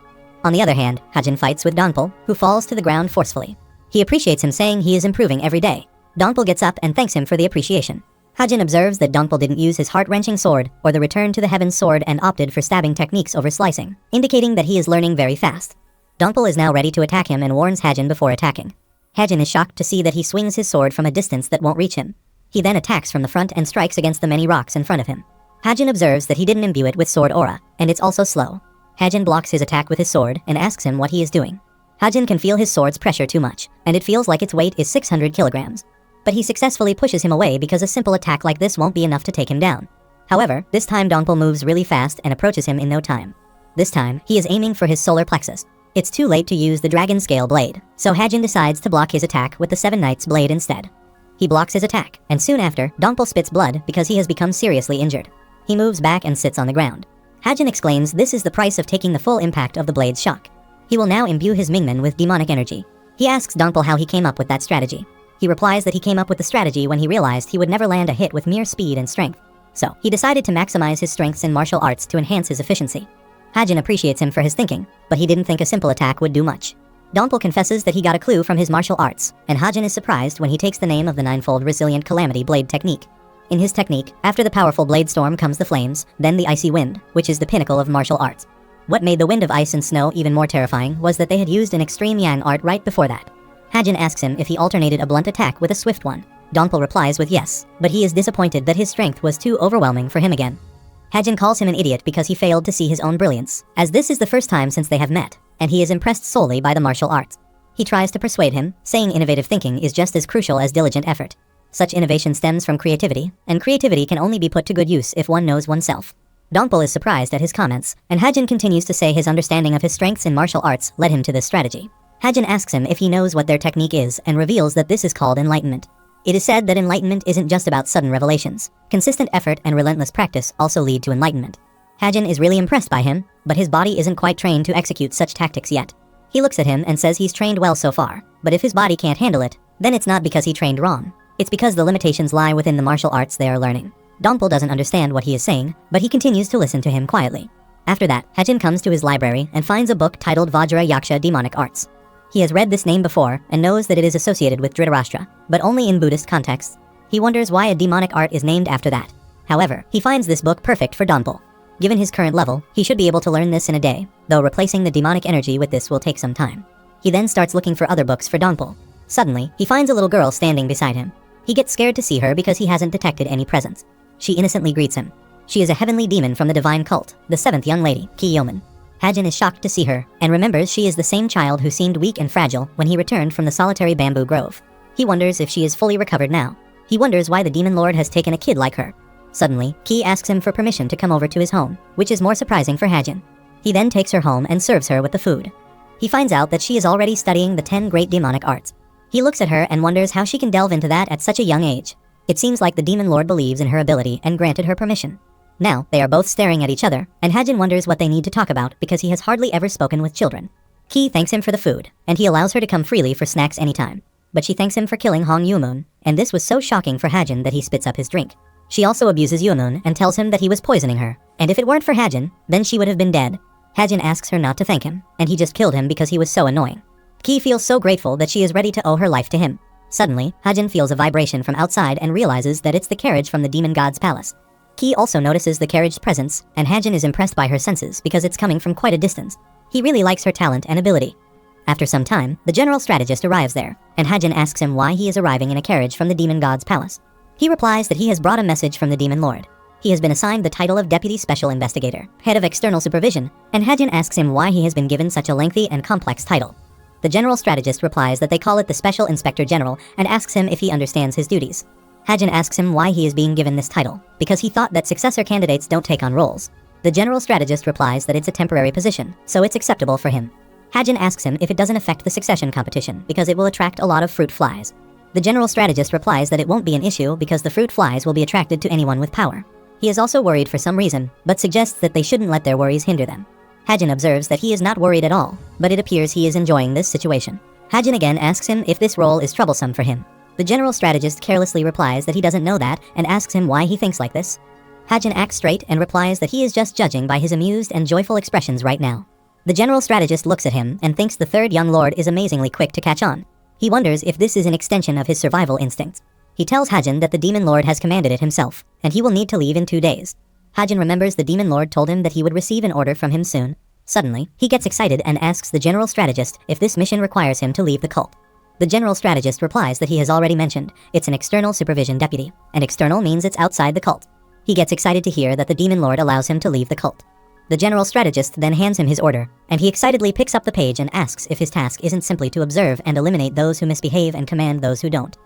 On the other hand, Hajin fights with Donpul, who falls to the ground forcefully. He appreciates him, saying he is improving every day. Donpul gets up and thanks him for the appreciation. Hajin observes that Donpul didn't use his heart-wrenching sword or the return to the heavens sword and opted for stabbing techniques over slicing, indicating that he is learning very fast. Donpul is now ready to attack him and warns Hajin before attacking. Hajin is shocked to see that he swings his sword from a distance that won't reach him. He then attacks from the front and strikes against the many rocks in front of him. Hajin observes that he didn't imbue it with sword aura, and it's also slow. Hajin blocks his attack with his sword and asks him what he is doing. Hajin can feel his sword's pressure too much, and it feels like its weight is 600 kilograms. But he successfully pushes him away because a simple attack like this won't be enough to take him down. However, this time Donpul moves really fast and approaches him in no time. This time, he is aiming for his solar plexus. It's too late to use the dragon scale blade, so Hajin decides to block his attack with the Seven Knights blade instead. He blocks his attack, and soon after, Donpul spits blood because he has become seriously injured. He moves back and sits on the ground. Hajin explains this is the price of taking the full impact of the blade's shock. He will now imbue his Mingmen with demonic energy. He asks Donpul how he came up with that strategy. He replies that he came up with the strategy when he realized he would never land a hit with mere speed and strength. So, he decided to maximize his strengths in martial arts to enhance his efficiency. Hajin appreciates him for his thinking, but he didn't think a simple attack would do much. Donpul confesses that he got a clue from his martial arts, and Hajin is surprised when he takes the name of the ninefold resilient calamity blade technique. In his technique, after the powerful blade storm comes the flames, then the icy wind, which is the pinnacle of martial arts. What made the wind of ice and snow even more terrifying was that they had used an extreme yang art right before that. Hajin asks him if he alternated a blunt attack with a swift one. Donpul replies with yes, but he is disappointed that his strength was too overwhelming for him again. Hajin calls him an idiot because he failed to see his own brilliance, as this is the first time since they have met, and he is impressed solely by the martial arts. He tries to persuade him, saying innovative thinking is just as crucial as diligent effort. Such innovation stems from creativity, and creativity can only be put to good use if one knows oneself. Dongpul is surprised at his comments, and Hajin continues to say his understanding of his strengths in martial arts led him to this strategy. Hajin asks him if he knows what their technique is and reveals that this is called enlightenment. It is said that enlightenment isn't just about sudden revelations. Consistent effort and relentless practice also lead to enlightenment. Hajin is really impressed by him, but his body isn't quite trained to execute such tactics yet. He looks at him and says he's trained well so far, but if his body can't handle it, then it's not because he trained wrong. It's because the limitations lie within the martial arts they are learning. Dongpul doesn't understand what he is saying, but he continues to listen to him quietly. After that, Hajin comes to his library and finds a book titled Vajra Yaksha Demonic Arts. He has read this name before and knows that it is associated with Dhritarashtra, but only in Buddhist contexts. He wonders why a demonic art is named after that. However, he finds this book perfect for Dongpul. Given his current level, he should be able to learn this in a day, though replacing the demonic energy with this will take some time. He then starts looking for other books for Dongpul. Suddenly, he finds a little girl standing beside him. He gets scared to see her because he hasn't detected any presence. She innocently greets him. She is a heavenly demon from the divine cult, the 7th young lady, Kiyomin. Hajin is shocked to see her, and remembers she is the same child who seemed weak and fragile when he returned from the solitary bamboo grove. He wonders if she is fully recovered now. He wonders why the demon lord has taken a kid like her. Suddenly, Ki asks him for permission to come over to his home, which is more surprising for Hajin. He then takes her home and serves her with the food. He finds out that she is already studying the 10 great demonic arts. He looks at her and wonders how she can delve into that at such a young age. It seems like the demon lord believes in her ability and granted her permission. Now, they are both staring at each other, and Hajin wonders what they need to talk about because he has hardly ever spoken with children. Ki thanks him for the food, and he allows her to come freely for snacks anytime. But she thanks him for killing Hong Yumun, and this was so shocking for Hajin that he spits up his drink. She also abuses Yumun and tells him that he was poisoning her, and if it weren't for Hajin, then she would have been dead. Hajin asks her not to thank him, and he just killed him because he was so annoying. Ki feels so grateful that she is ready to owe her life to him. Suddenly, Hajin feels a vibration from outside and realizes that it's the carriage from the demon god's palace. Ki also notices the carriage's presence, and Hajin is impressed by her senses because it's coming from quite a distance. He really likes her talent and ability. After some time, the general strategist arrives there, and Hajin asks him why he is arriving in a carriage from the demon god's palace. He replies that he has brought a message from the demon lord. He has been assigned the title of Deputy Special Investigator, Head of External Supervision, and Hajin asks him why he has been given such a lengthy and complex title. The general strategist replies that they call it the Special Inspector General and asks him if he understands his duties. Hajin asks him why he is being given this title, because he thought that successor candidates don't take on roles. The general strategist replies that it's a temporary position, so it's acceptable for him. Hajin asks him if it doesn't affect the succession competition because it will attract a lot of fruit flies. The general strategist replies that it won't be an issue because the fruit flies will be attracted to anyone with power. He is also worried for some reason, but suggests that they shouldn't let their worries hinder them. Hajin observes that he is not worried at all, but it appears he is enjoying this situation. Hajin again asks him if this role is troublesome for him. The general strategist carelessly replies that he doesn't know that and asks him why he thinks like this. Hajin acts straight and replies that he is just judging by his amused and joyful expressions right now. The general strategist looks at him and thinks the 3rd young lord is amazingly quick to catch on. He wonders if this is an extension of his survival instincts. He tells Hajin that the demon lord has commanded it himself, and he will need to leave in 2 days. Hajin remembers the demon lord told him that he would receive an order from him soon. Suddenly, he gets excited and asks the general strategist if this mission requires him to leave the cult. The general strategist replies that he has already mentioned it's an external supervision deputy, and external means it's outside the cult. He gets excited to hear that the demon lord allows him to leave the cult. The general strategist then hands him his order, and he excitedly picks up the page and asks if his task isn't simply to observe and eliminate those who misbehave and command those who don't.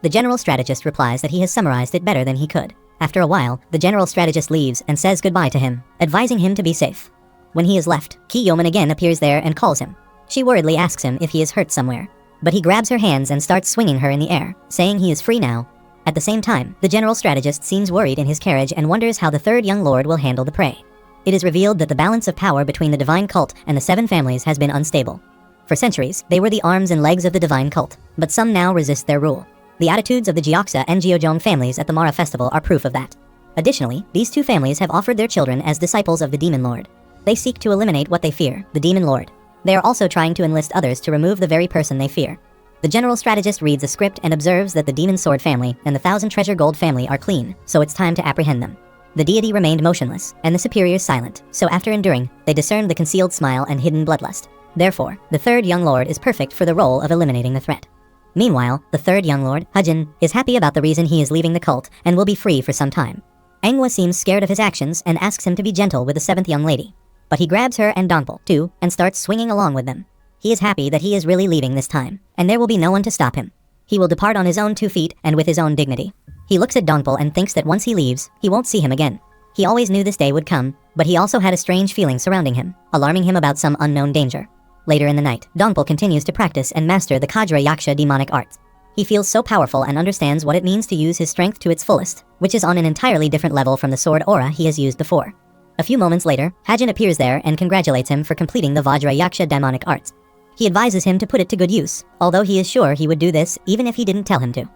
The general strategist replies that he has summarized it better than he could. After a while, the general strategist leaves and says goodbye to him, advising him to be safe. When he is left, Kiyomin again appears there and calls him. She worriedly asks him if he is hurt somewhere, but he grabs her hands and starts swinging her in the air, saying he is free now. At the same time, the general strategist seems worried in his carriage and wonders how the 3rd young lord will handle the prey. It is revealed that the balance of power between the divine cult and the 7 families has been unstable. For centuries, they were the arms and legs of the divine cult, but some now resist their rule. The attitudes of the Gyeoksa and Jeojong families at the Mara festival are proof of that. Additionally, these 2 families have offered their children as disciples of the demon lord. They seek to eliminate what they fear, the demon lord. They are also trying to enlist others to remove the very person they fear. The general strategist reads a script and observes that the demon sword family and the 1,000 treasure gold family are clean, so it's time to apprehend them. The deity remained motionless, and the superiors silent, so after enduring, they discerned the concealed smile and hidden bloodlust. Therefore, the 3rd young lord is perfect for the role of eliminating the threat. Meanwhile, the 3rd young lord, Hajin, is happy about the reason he is leaving the cult and will be free for some time. Anghwa seems scared of his actions and asks him to be gentle with the 7th young lady. But he grabs her and Dongpul, too, and starts swinging along with them. He is happy that he is really leaving this time, and there will be no one to stop him. He will depart on his own 2 feet and with his own dignity. He looks at Dongpul and thinks that once he leaves, he won't see him again. He always knew this day would come, but he also had a strange feeling surrounding him, alarming him about some unknown danger. Later in the night, Dongpul continues to practice and master the Kajra Yaksha demonic arts. He feels so powerful and understands what it means to use his strength to its fullest, which is on an entirely different level from the sword aura he has used before. A few moments later, Hajin appears there and congratulates him for completing the Vajra Yaksha demonic arts. He advises him to put it to good use, although he is sure he would do this even if he didn't tell him to.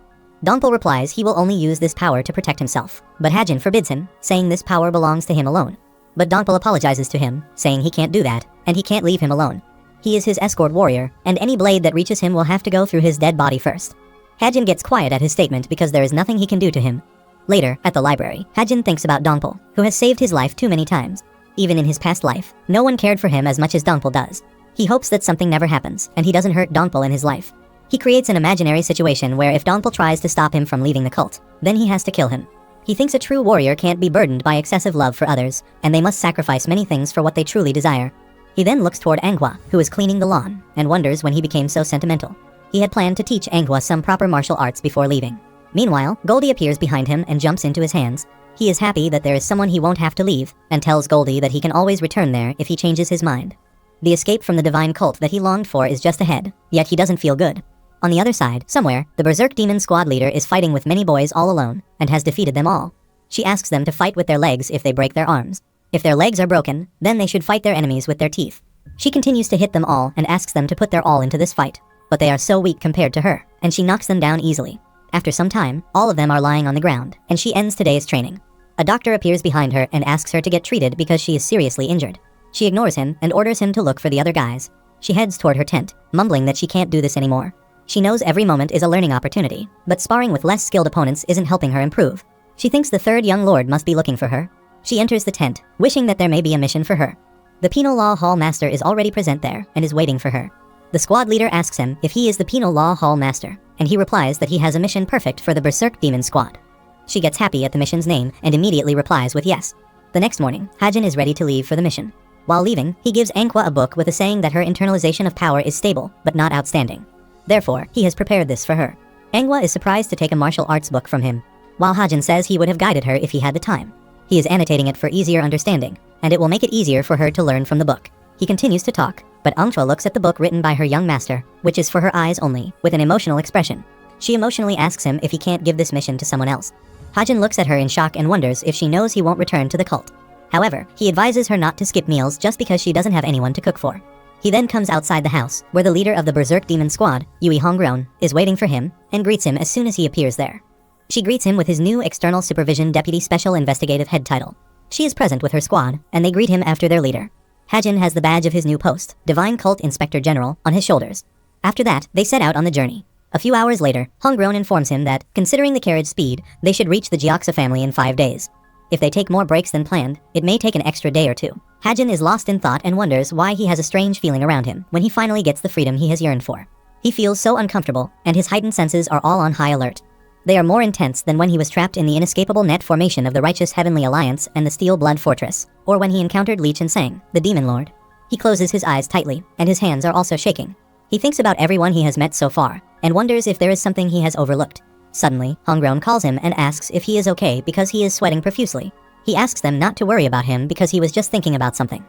Dongpul replies he will only use this power to protect himself, but Hajin forbids him, saying this power belongs to him alone. But Dongpul apologizes to him, saying he can't do that, and he can't leave him alone. He is his escort warrior, and any blade that reaches him will have to go through his dead body first. Hajin gets quiet at his statement because there is nothing he can do to him. Later, at the library, Hajin thinks about Dongpul, who has saved his life too many times. Even in his past life, no one cared for him as much as Dongpul does. He hopes that something never happens, and he doesn't hurt Dongpul in his life. He creates an imaginary situation where if Dongpul tries to stop him from leaving the cult, then he has to kill him. He thinks a true warrior can't be burdened by excessive love for others, and they must sacrifice many things for what they truly desire. He then looks toward Anghwa, who is cleaning the lawn, and wonders when he became so sentimental. He had planned to teach Anghwa some proper martial arts before leaving. Meanwhile, Goldie appears behind him and jumps into his hands. He is happy that there is someone he won't have to leave, and tells Goldie that he can always return there if he changes his mind. The escape from the divine cult that he longed for is just ahead, yet he doesn't feel good. On the other side, somewhere, the Berserk Demon squad leader is fighting with many boys all alone, and has defeated them all. She asks them to fight with their legs if they break their arms. If their legs are broken, then they should fight their enemies with their teeth. She continues to hit them all and asks them to put their all into this fight, but they are so weak compared to her, and she knocks them down easily. After some time, all of them are lying on the ground, and she ends today's training. A doctor appears behind her and asks her to get treated because she is seriously injured. She ignores him and orders him to look for the other guys. She heads toward her tent, mumbling that she can't do this anymore. She knows every moment is a learning opportunity, but sparring with less skilled opponents isn't helping her improve. She thinks the third young lord must be looking for her. She enters the tent, wishing that there may be a mission for her. The Penal Law Hall Master is already present there and is waiting for her. The squad leader asks him if he is the Penal Law Hall Master, and he replies that he has a mission perfect for the Berserk Demon squad. She gets happy at the mission's name and immediately replies with yes. The next morning, Hajin is ready to leave for the mission. While leaving, he gives Anghwa a book with a saying that her internalization of power is stable, but not outstanding. Therefore, he has prepared this for her. Anghwa is surprised to take a martial arts book from him, while Hajin says he would have guided her if he had the time. He is annotating it for easier understanding, and it will make it easier for her to learn from the book. He continues to talk, but Anghwa looks at the book written by her young master, which is for her eyes only, with an emotional expression. She emotionally asks him if he can't give this mission to someone else. Hajin looks at her in shock and wonders if she knows he won't return to the cult. However, he advises her not to skip meals just because she doesn't have anyone to cook for. He then comes outside the house, where the leader of the Berserk Demon squad, Yui Hongron, is waiting for him, and greets him as soon as he appears there. She greets him with his new External Supervision Deputy Special Investigative Head title. She is present with her squad, and they greet him after their leader. Hajin has the badge of his new post, Divine Cult Inspector General, on his shoulders. After that, they set out on the journey. A few hours later, Hongron informs him that, considering the carriage speed, they should reach the Jiaxa family in 5 days. If they take more breaks than planned, it may take an extra day or two. Hajin is lost in thought and wonders why he has a strange feeling around him when he finally gets the freedom he has yearned for. He feels so uncomfortable, and his heightened senses are all on high alert. They are more intense than when he was trapped in the inescapable net formation of the Righteous Heavenly Alliance and the Steel Blood Fortress, or when he encountered Lee Chen-sang, the Demon Lord. He closes his eyes tightly, and his hands are also shaking. He thinks about everyone he has met so far, and wonders if there is something he has overlooked. Suddenly, Hongron calls him and asks if he is okay because he is sweating profusely. He asks them not to worry about him because he was just thinking about something.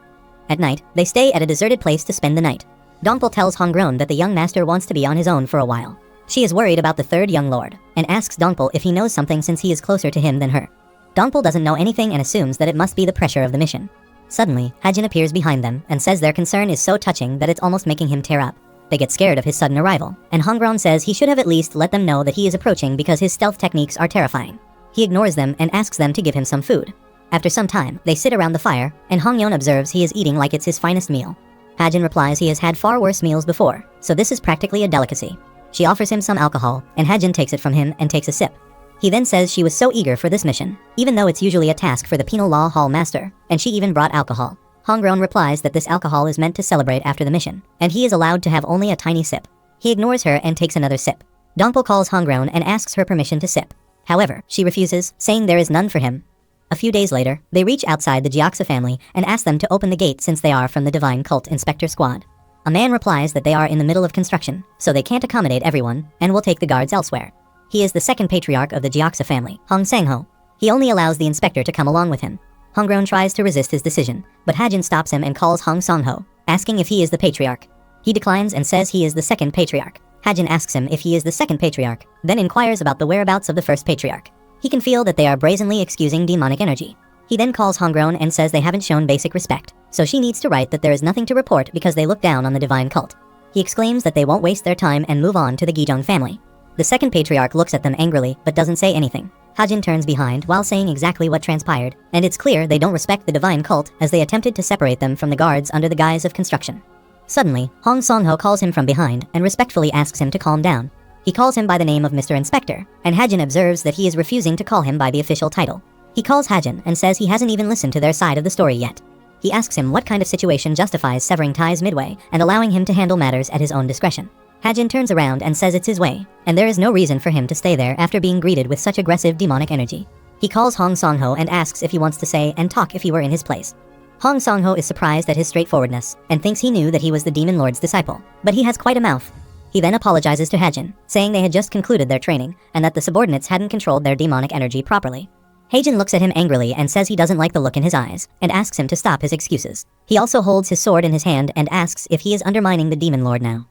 At night, they stay at a deserted place to spend the night. Dongpul tells Hongron that the young master wants to be on his own for a while. She is worried about the third young lord, and asks Dongpul if he knows something since he is closer to him than her. Dongpul doesn't know anything and assumes that it must be the pressure of the mission. Suddenly, Hajin appears behind them and says their concern is so touching that it's almost making him tear up. They get scared of his sudden arrival, and Hongron says he should have at least let them know that he is approaching because his stealth techniques are terrifying. He ignores them and asks them to give him some food. After some time, they sit around the fire, and Hongyeon observes he is eating like it's his finest meal. Hajin replies he has had far worse meals before, so this is practically a delicacy. She offers him some alcohol, and Hajin takes it from him and takes a sip. He then says she was so eager for this mission, even though it's usually a task for the Penal Law Hall Master, and she even brought alcohol. Hongron replies that this alcohol is meant to celebrate after the mission, and he is allowed to have only a tiny sip. He ignores her and takes another sip. Dongpul calls Hongron and asks her permission to sip. However, she refuses, saying there is none for him. A few days later, they reach outside the Jiaxa family and ask them to open the gate since they are from the Divine Cult Inspector Squad. A man replies that they are in the middle of construction, so they can't accommodate everyone and will take the guards elsewhere. He is the second patriarch of the Jiaxa family, Hong Sang-ho. He only allows the inspector to come along with him. Hongron tries to resist his decision, but Hajin stops him and calls Hong Sang-ho, asking if he is the patriarch. He declines and says he is the second patriarch. Hajin asks him if he is the second patriarch, then inquires about the whereabouts of the first patriarch. He can feel that they are brazenly excusing demonic energy. He then calls Hongron and says they haven't shown basic respect, so she needs to write that there is nothing to report because they look down on the divine cult. He exclaims that they won't waste their time and move on to the Gijong family. The second patriarch looks at them angrily but doesn't say anything. Hajin turns behind while saying exactly what transpired, and it's clear they don't respect the divine cult as they attempted to separate them from the guards under the guise of construction. Suddenly, Hong Sang-ho calls him from behind and respectfully asks him to calm down. He calls him by the name of Mr. Inspector, and Hajin observes that he is refusing to call him by the official title. He calls Hajin and says he hasn't even listened to their side of the story yet. He asks him what kind of situation justifies severing ties midway and allowing him to handle matters at his own discretion. Hajin turns around and says it's his way, and there is no reason for him to stay there after being greeted with such aggressive demonic energy. He calls Hong Sang-ho and asks if he wants to say and talk if he were in his place. Hong Sang-ho is surprised at his straightforwardness and thinks he knew that he was the Demon Lord's disciple, but he has quite a mouth. He then apologizes to Hajin, saying they had just concluded their training and that the subordinates hadn't controlled their demonic energy properly. Hajin looks at him angrily and says he doesn't like the look in his eyes and asks him to stop his excuses. He also holds his sword in his hand and asks if he is undermining the Demon Lord now.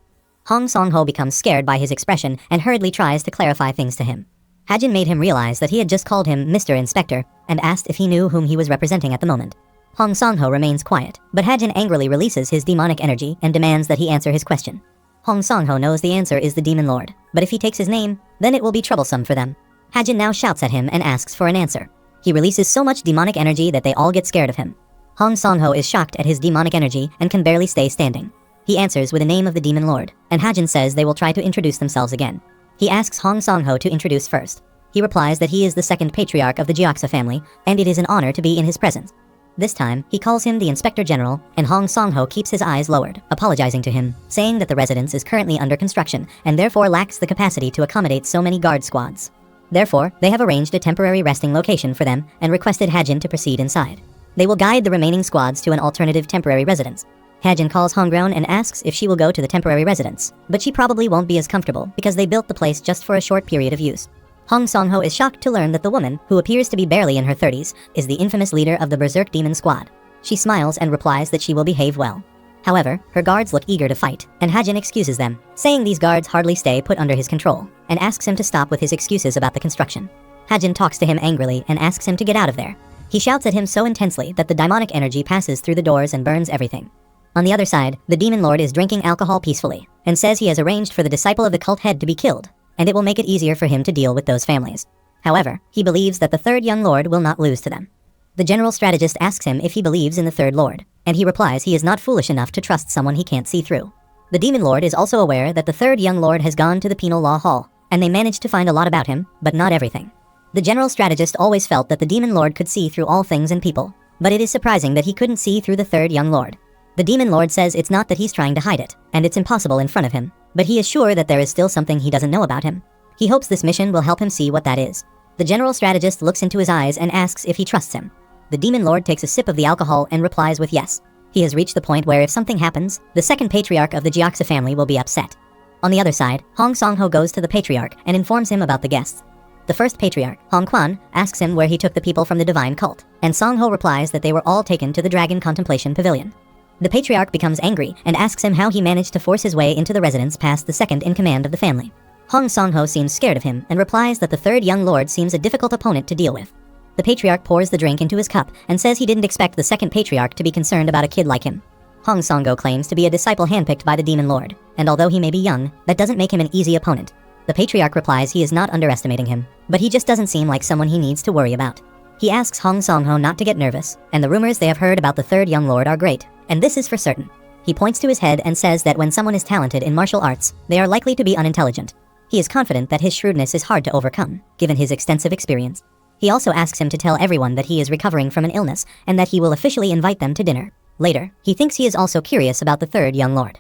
Hong Sang-ho becomes scared by his expression and hurriedly tries to clarify things to him. Hajin made him realize that he had just called him Mr. Inspector and asked if he knew whom he was representing at the moment. Hong Sang-ho remains quiet, but Hajin angrily releases his demonic energy and demands that he answer his question. Hong Sang-ho knows the answer is the Demon Lord, but if he takes his name, then it will be troublesome for them. Hajin now shouts at him and asks for an answer. He releases so much demonic energy that they all get scared of him. Hong Sang-ho is shocked at his demonic energy and can barely stay standing. He answers with the name of the Demon Lord, and Hajin says they will try to introduce themselves again. He asks Hong Sang-ho to introduce first. He replies that he is the second patriarch of the Jiaxa family, and it is an honor to be in his presence. This time, he calls him the Inspector General, and Hong Sang-ho keeps his eyes lowered, apologizing to him, saying that the residence is currently under construction and therefore lacks the capacity to accommodate so many guard squads. Therefore, they have arranged a temporary resting location for them and requested Hajin to proceed inside. They will guide the remaining squads to an alternative temporary residence. Hajin calls Hongron and asks if she will go to the temporary residence, but she probably won't be as comfortable because they built the place just for a short period of use. Hong Sang-ho is shocked to learn that the woman, who appears to be barely in her 30s, is the infamous leader of the Berserk Demon Squad. She smiles and replies that she will behave well. However, her guards look eager to fight, and Hajin excuses them, saying these guards hardly stay put under his control, and asks him to stop with his excuses about the construction. Hajin talks to him angrily and asks him to get out of there. He shouts at him so intensely that the demonic energy passes through the doors and burns everything. On the other side, the Demon Lord is drinking alcohol peacefully, and says he has arranged for the disciple of the cult head to be killed, and it will make it easier for him to deal with those families. However, he believes that the third young lord will not lose to them. The general strategist asks him if he believes in the third lord, and he replies he is not foolish enough to trust someone he can't see through. The Demon Lord is also aware that the third young lord has gone to the penal law hall, and they managed to find a lot about him, but not everything. The general strategist always felt that the Demon Lord could see through all things and people, but it is surprising that he couldn't see through the third young lord. The Demon Lord says it's not that he's trying to hide it, and it's impossible in front of him, but he is sure that there is still something he doesn't know about him. He hopes this mission will help him see what that is. The general strategist looks into his eyes and asks if he trusts him. The Demon Lord takes a sip of the alcohol and replies with yes. He has reached the point where if something happens, the second patriarch of the Jiaxa family will be upset. On the other side, Hong Sang-ho goes to the patriarch and informs him about the guests. The first patriarch, Hong Quan, asks him where he took the people from the divine cult, and Sang-ho replies that they were all taken to the Dragon Contemplation Pavilion. The patriarch becomes angry and asks him how he managed to force his way into the residence past the second in command of the family. Hong Sang-ho seems scared of him and replies that the third young lord seems a difficult opponent to deal with. The patriarch pours the drink into his cup and says he didn't expect the second patriarch to be concerned about a kid like him. Hong Sang-ho claims to be a disciple handpicked by the Demon Lord, and although he may be young, that doesn't make him an easy opponent. The patriarch replies he is not underestimating him, but he just doesn't seem like someone he needs to worry about. He asks Hong Sang-ho not to get nervous, and the rumors they have heard about the third young lord are great, and this is for certain. He points to his head and says that when someone is talented in martial arts, they are likely to be unintelligent. He is confident that his shrewdness is hard to overcome, given his extensive experience. He also asks him to tell everyone that he is recovering from an illness, and that he will officially invite them to dinner. Later, he thinks he is also curious about the third young lord.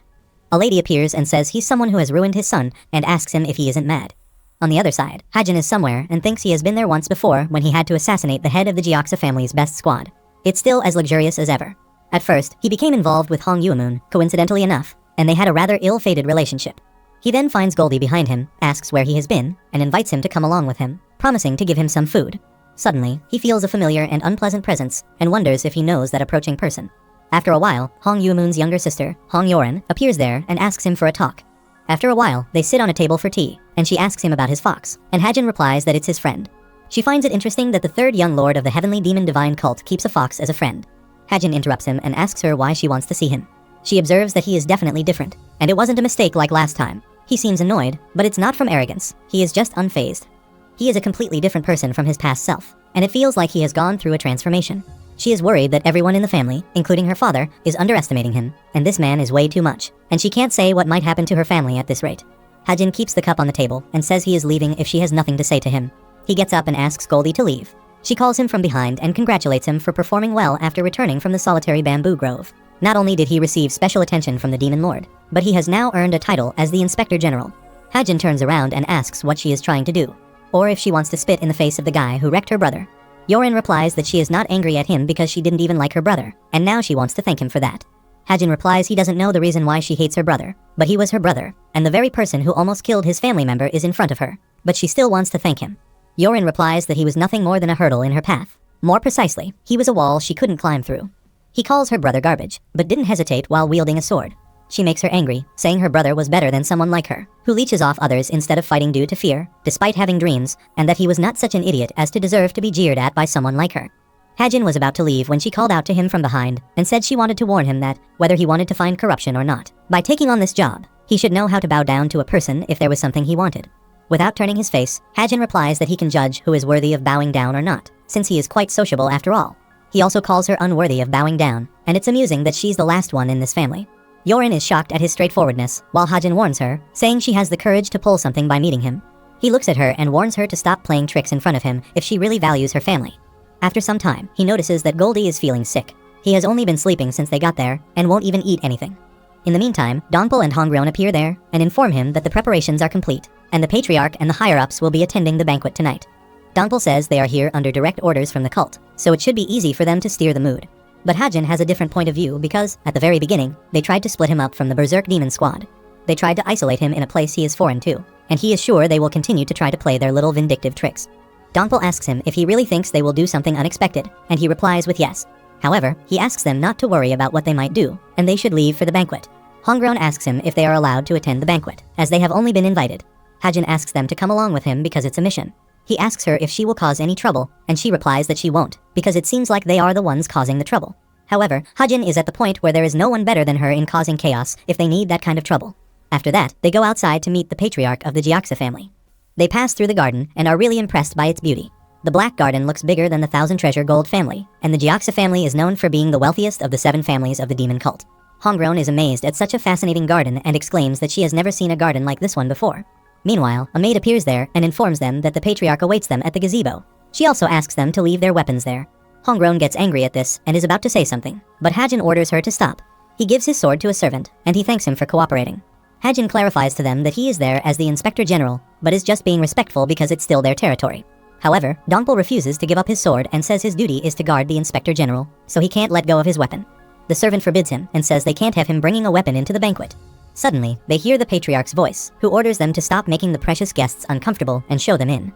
A lady appears and says he's someone who has ruined his son, and asks him if he isn't mad. On the other side, Hajin is somewhere and thinks he has been there once before when he had to assassinate the head of the Gyeoksa family's best squad. It's still as luxurious as ever. At first, he became involved with Hong Yuamoon, coincidentally enough, and they had a rather ill-fated relationship. He then finds Goldie behind him, asks where he has been, and invites him to come along with him, promising to give him some food. Suddenly, he feels a familiar and unpleasant presence, and wonders if he knows that approaching person. After a while, Hong Yuamoon's younger sister, Hong Yorin, appears there and asks him for a talk. After a while, they sit on a table for tea, and she asks him about his fox, and Hajin replies that it's his friend. She finds it interesting that the third young lord of the heavenly demon divine cult keeps a fox as a friend. Hajin interrupts him and asks her why she wants to see him. She observes that he is definitely different, and it wasn't a mistake like last time. He seems annoyed, but it's not from arrogance, he is just unfazed. He is a completely different person from his past self, and it feels like he has gone through a transformation. She is worried that everyone in the family, including her father, is underestimating him, and this man is way too much, and she can't say what might happen to her family at this rate. Hajin keeps the cup on the table and says he is leaving if she has nothing to say to him. He gets up and asks Goldie to leave. She calls him from behind and congratulates him for performing well after returning from the solitary bamboo grove. Not only did he receive special attention from the Demon Lord, but he has now earned a title as the Inspector General. Hajin turns around and asks what she is trying to do, or if she wants to spit in the face of the guy who wrecked her brother. Yorin replies that she is not angry at him because she didn't even like her brother, and now she wants to thank him for that. Hajin replies he doesn't know the reason why she hates her brother, but he was her brother, and the very person who almost killed his family member is in front of her, but she still wants to thank him. Yorin replies that he was nothing more than a hurdle in her path. More precisely, he was a wall she couldn't climb through. He calls her brother garbage, but didn't hesitate while wielding a sword. She makes her angry, saying her brother was better than someone like her, who leeches off others instead of fighting due to fear, despite having dreams, and that he was not such an idiot as to deserve to be jeered at by someone like her. Hajin was about to leave when she called out to him from behind and said she wanted to warn him that, whether he wanted to find corruption or not, by taking on this job, he should know how to bow down to a person if there was something he wanted. Without turning his face, Hajin replies that he can judge who is worthy of bowing down or not, since he is quite sociable after all. He also calls her unworthy of bowing down, and it's amusing that she's the last one in this family. Yorin is shocked at his straightforwardness, while Hajin warns her, saying she has the courage to pull something by meeting him. He looks at her and warns her to stop playing tricks in front of him if she really values her family. After some time, he notices that Goldie is feeling sick. He has only been sleeping since they got there, and won't even eat anything. In the meantime, Dongpul and Hongryun appear there, and inform him that the preparations are complete, and the Patriarch and the higher-ups will be attending the banquet tonight. Dongpul says they are here under direct orders from the cult, so it should be easy for them to steer the mood. But Hajin has a different point of view because, at the very beginning, they tried to split him up from the Berserk Demon Squad. They tried to isolate him in a place he is foreign to, and he is sure they will continue to try to play their little vindictive tricks. Dongpul asks him if he really thinks they will do something unexpected, and he replies with yes. However, he asks them not to worry about what they might do, and they should leave for the banquet. Hongryun asks him if they are allowed to attend the banquet, as they have only been invited. Hajin asks them to come along with him because it's a mission. He asks her if she will cause any trouble, and she replies that she won't, because it seems like they are the ones causing the trouble. However, Hajin is at the point where there is no one better than her in causing chaos if they need that kind of trouble. After that, they go outside to meet the patriarch of the Gyeoksa family. They pass through the garden and are really impressed by its beauty. The Black Garden looks bigger than the Thousand Treasure Gold family, and the Gyeoksa family is known for being the wealthiest of the 7 families of the demon cult. Hongryun is amazed at such a fascinating garden and exclaims that she has never seen a garden like this one before. Meanwhile, a maid appears there and informs them that the patriarch awaits them at the gazebo. She also asks them to leave their weapons there. Hongryun gets angry at this and is about to say something, but Hajin orders her to stop. He gives his sword to a servant, and he thanks him for cooperating. Hajin clarifies to them that he is there as the Inspector General, but is just being respectful because it's still their territory. However, Dongpul refuses to give up his sword and says his duty is to guard the Inspector General, so he can't let go of his weapon. The servant forbids him and says they can't have him bringing a weapon into the banquet. Suddenly, they hear the Patriarch's voice, who orders them to stop making the precious guests uncomfortable and show them in.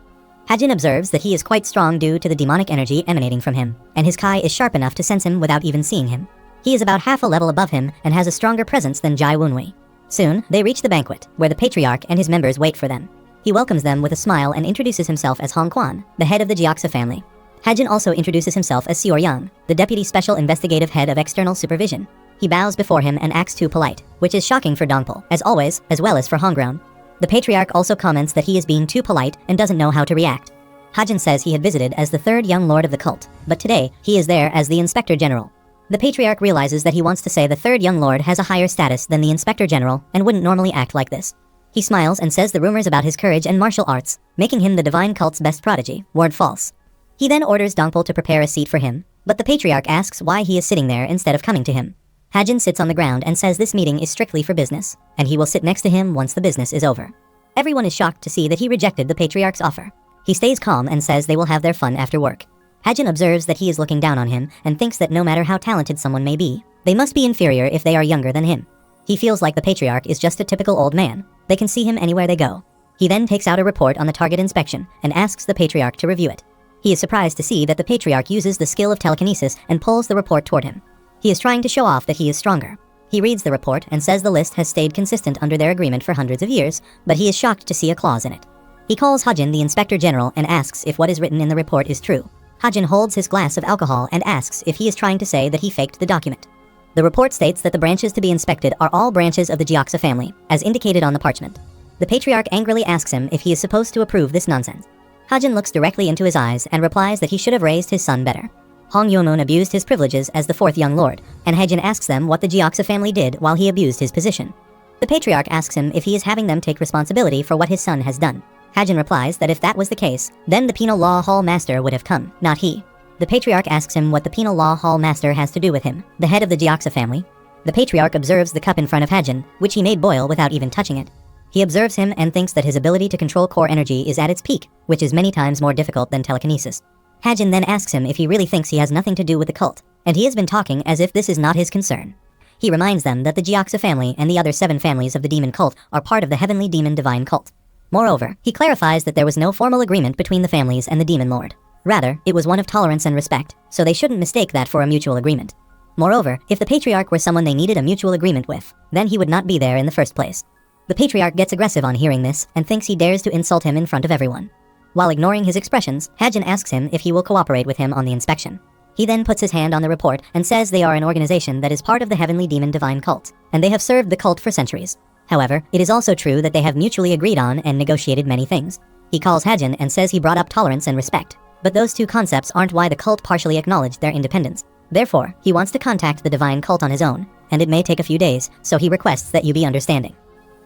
Hajin observes that he is quite strong due to the demonic energy emanating from him, and his Kai is sharp enough to sense him without even seeing him. He is about half a level above him and has a stronger presence than Jai Wunwei. Soon, they reach the banquet, where the Patriarch and his members wait for them. He welcomes them with a smile and introduces himself as Hong Quan, the head of the Gyeoksa family. Hajin also introduces himself as Seor Yang, the Deputy Special Investigative Head of External Supervision. He bows before him and acts too polite, which is shocking for Dongpul, as always, as well as for Hongryun. The Patriarch also comments that he is being too polite and doesn't know how to react. Hajin says he had visited as the 3rd young lord of the cult, but today, he is there as the Inspector General. The Patriarch realizes that he wants to say the 3rd young lord has a higher status than the Inspector General and wouldn't normally act like this. He smiles and says the rumors about his courage and martial arts, making him the divine cult's best prodigy, were false. He then orders Dongpul to prepare a seat for him, but the Patriarch asks why he is sitting there instead of coming to him. Hajin sits on the ground and says this meeting is strictly for business, and he will sit next to him once the business is over. Everyone is shocked to see that he rejected the patriarch's offer. He stays calm and says they will have their fun after work. Hajin observes that he is looking down on him and thinks that no matter how talented someone may be, they must be inferior if they are younger than him. He feels like the patriarch is just a typical old man. They can see him anywhere they go. He then takes out a report on the target inspection and asks the patriarch to review it. He is surprised to see that the patriarch uses the skill of telekinesis and pulls the report toward him. He is trying to show off that he is stronger. He reads the report and says the list has stayed consistent under their agreement for hundreds of years, but he is shocked to see a clause in it. He calls Hajin the inspector general and asks if what is written in the report is true. Hajin holds his glass of alcohol and asks if he is trying to say that he faked the document. The report states that the branches to be inspected are all branches of the Gyoxa family, as indicated on the parchment. The patriarch angrily asks him if he is supposed to approve this nonsense. Hajin looks directly into his eyes and replies that he should have raised his son better. Hong Yomun abused his privileges as the fourth young lord, and Hajin asks them what the Gyoxa family did while he abused his position. The patriarch asks him if he is having them take responsibility for what his son has done. Hajin replies that if that was the case, then the penal law hall master would have come, not he. The patriarch asks him what the penal law hall master has to do with him, the head of the Gyoxa family. The patriarch observes the cup in front of Hajin, which he made boil without even touching it. He observes him and thinks that his ability to control core energy is at its peak, which is many times more difficult than telekinesis. Hajin then asks him if he really thinks he has nothing to do with the cult, and he has been talking as if this is not his concern. He reminds them that the Gyoxa family and the other 7 families of the demon cult are part of the heavenly demon divine cult. Moreover, he clarifies that there was no formal agreement between the families and the demon lord. Rather, it was one of tolerance and respect, so they shouldn't mistake that for a mutual agreement. Moreover, if the patriarch were someone they needed a mutual agreement with, then he would not be there in the first place. The patriarch gets aggressive on hearing this and thinks he dares to insult him in front of everyone. While ignoring his expressions, Hajin asks him if he will cooperate with him on the inspection. He then puts his hand on the report and says they are an organization that is part of the heavenly demon divine cult, and they have served the cult for centuries. However, it is also true that they have mutually agreed on and negotiated many things. He calls Hajin and says he brought up tolerance and respect, but those two concepts aren't why the cult partially acknowledged their independence. Therefore, he wants to contact the divine cult on his own, and it may take a few days, so he requests that you be understanding.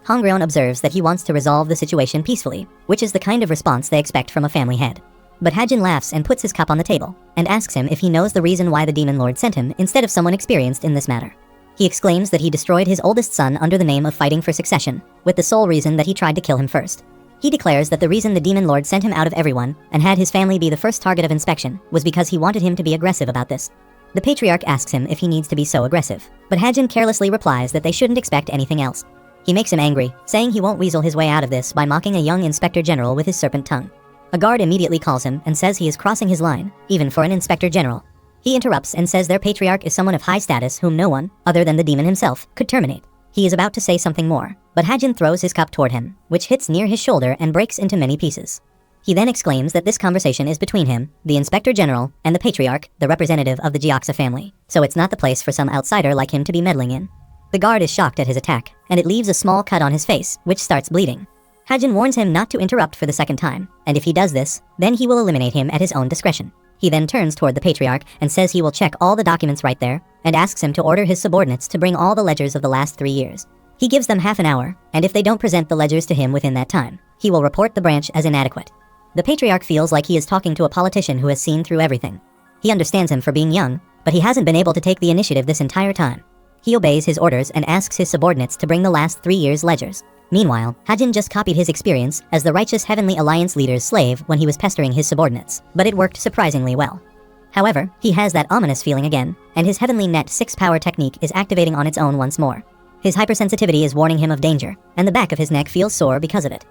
Hongryun observes that he wants to resolve the situation peacefully, which is the kind of response they expect from a family head. But Hajin laughs and puts his cup on the table, and asks him if he knows the reason why the demon lord sent him instead of someone experienced in this matter. He exclaims that he destroyed his oldest son under the name of fighting for succession, with the sole reason that he tried to kill him first. He declares that the reason the demon lord sent him out of everyone, and had his family be the first target of inspection, was because he wanted him to be aggressive about this. The patriarch asks him if he needs to be so aggressive, but Hajin carelessly replies that they shouldn't expect anything else. He makes him angry, saying he won't weasel his way out of this by mocking a young inspector general with his serpent tongue. A guard immediately calls him and says he is crossing his line, even for an inspector general. He interrupts and says their patriarch is someone of high status whom no one, other than the demon himself, could terminate. He is about to say something more, but Hajin throws his cup toward him, which hits near his shoulder and breaks into many pieces. He then exclaims that this conversation is between him, the inspector general, and the patriarch, the representative of the Gyoxa family, so it's not the place for some outsider like him to be meddling in. The guard is shocked at his attack, and it leaves a small cut on his face, which starts bleeding. Hajin warns him not to interrupt for the second time, and if he does this, then he will eliminate him at his own discretion. He then turns toward the patriarch and says he will check all the documents right there, and asks him to order his subordinates to bring all the ledgers of the last 3 years. He gives them half an hour, and if they don't present the ledgers to him within that time, he will report the branch as inadequate. The patriarch feels like he is talking to a politician who has seen through everything. He understands him for being young, but he hasn't been able to take the initiative this entire time. He obeys his orders and asks his subordinates to bring the last 3 years' ledgers. Meanwhile, Hajin just copied his experience as the righteous Heavenly Alliance leader's slave when he was pestering his subordinates, but it worked surprisingly well. However, he has that ominous feeling again, and his Heavenly Net 6 power technique is activating on its own once more. His hypersensitivity is warning him of danger, and the back of his neck feels sore because of it.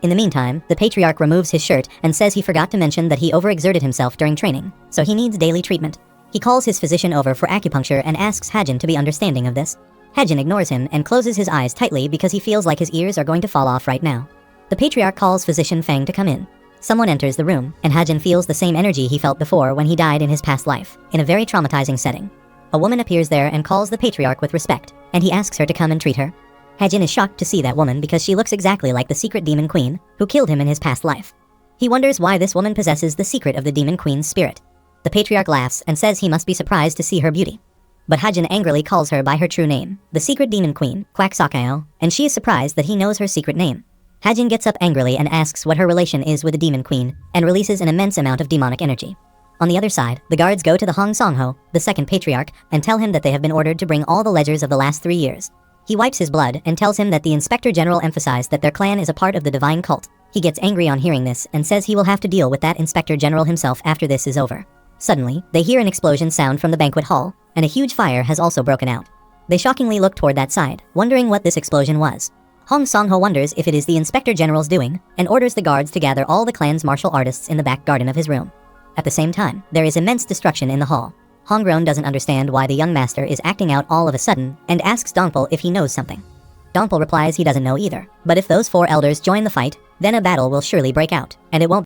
In the meantime, the patriarch removes his shirt and says he forgot to mention that he overexerted himself during training, so he needs daily treatment. He calls his physician over for acupuncture and asks Hajin to be understanding of this. Hajin ignores him and closes his eyes tightly because he feels like his ears are going to fall off right now. The patriarch calls physician Fang to come in. Someone enters the room, and Hajin feels the same energy he felt before when he died in his past life, in a very traumatizing setting. A woman appears there and calls the patriarch with respect, and he asks her to come and treat her. Hajin is shocked to see that woman because she looks exactly like the secret demon queen, who killed him in his past life. He wonders why this woman possesses the secret of the demon queen's spirit. The patriarch laughs and says he must be surprised to see her beauty. But Hajin angrily calls her by her true name, the secret demon queen, Quack Sakayo, and she is surprised that he knows her secret name. Hajin gets up angrily and asks what her relation is with the demon queen, and releases an immense amount of demonic energy. On the other side, the guards go to the Hong Songho, the second patriarch, and tell him that they have been ordered to bring all the ledgers of the last 3 years. He wipes his blood and tells him that the Inspector General emphasized that their clan is a part of the divine cult. He gets angry on hearing this and says he will have to deal with that Inspector General himself after this is over. Suddenly, they hear an explosion sound from the banquet hall, and a huge fire has also broken out. They shockingly look toward that side, wondering what this explosion was. Hong Song-ho wonders if it is the Inspector General's doing, and orders the guards to gather all the clan's martial artists in the back garden of his room. At the same time, there is immense destruction in the hall. Hongron doesn't understand why the young master is acting out all of a sudden, and asks Dongpul if he knows something. Dongpul replies he doesn't know either, but if those 4 elders join the fight, then a battle will surely break out, and it won't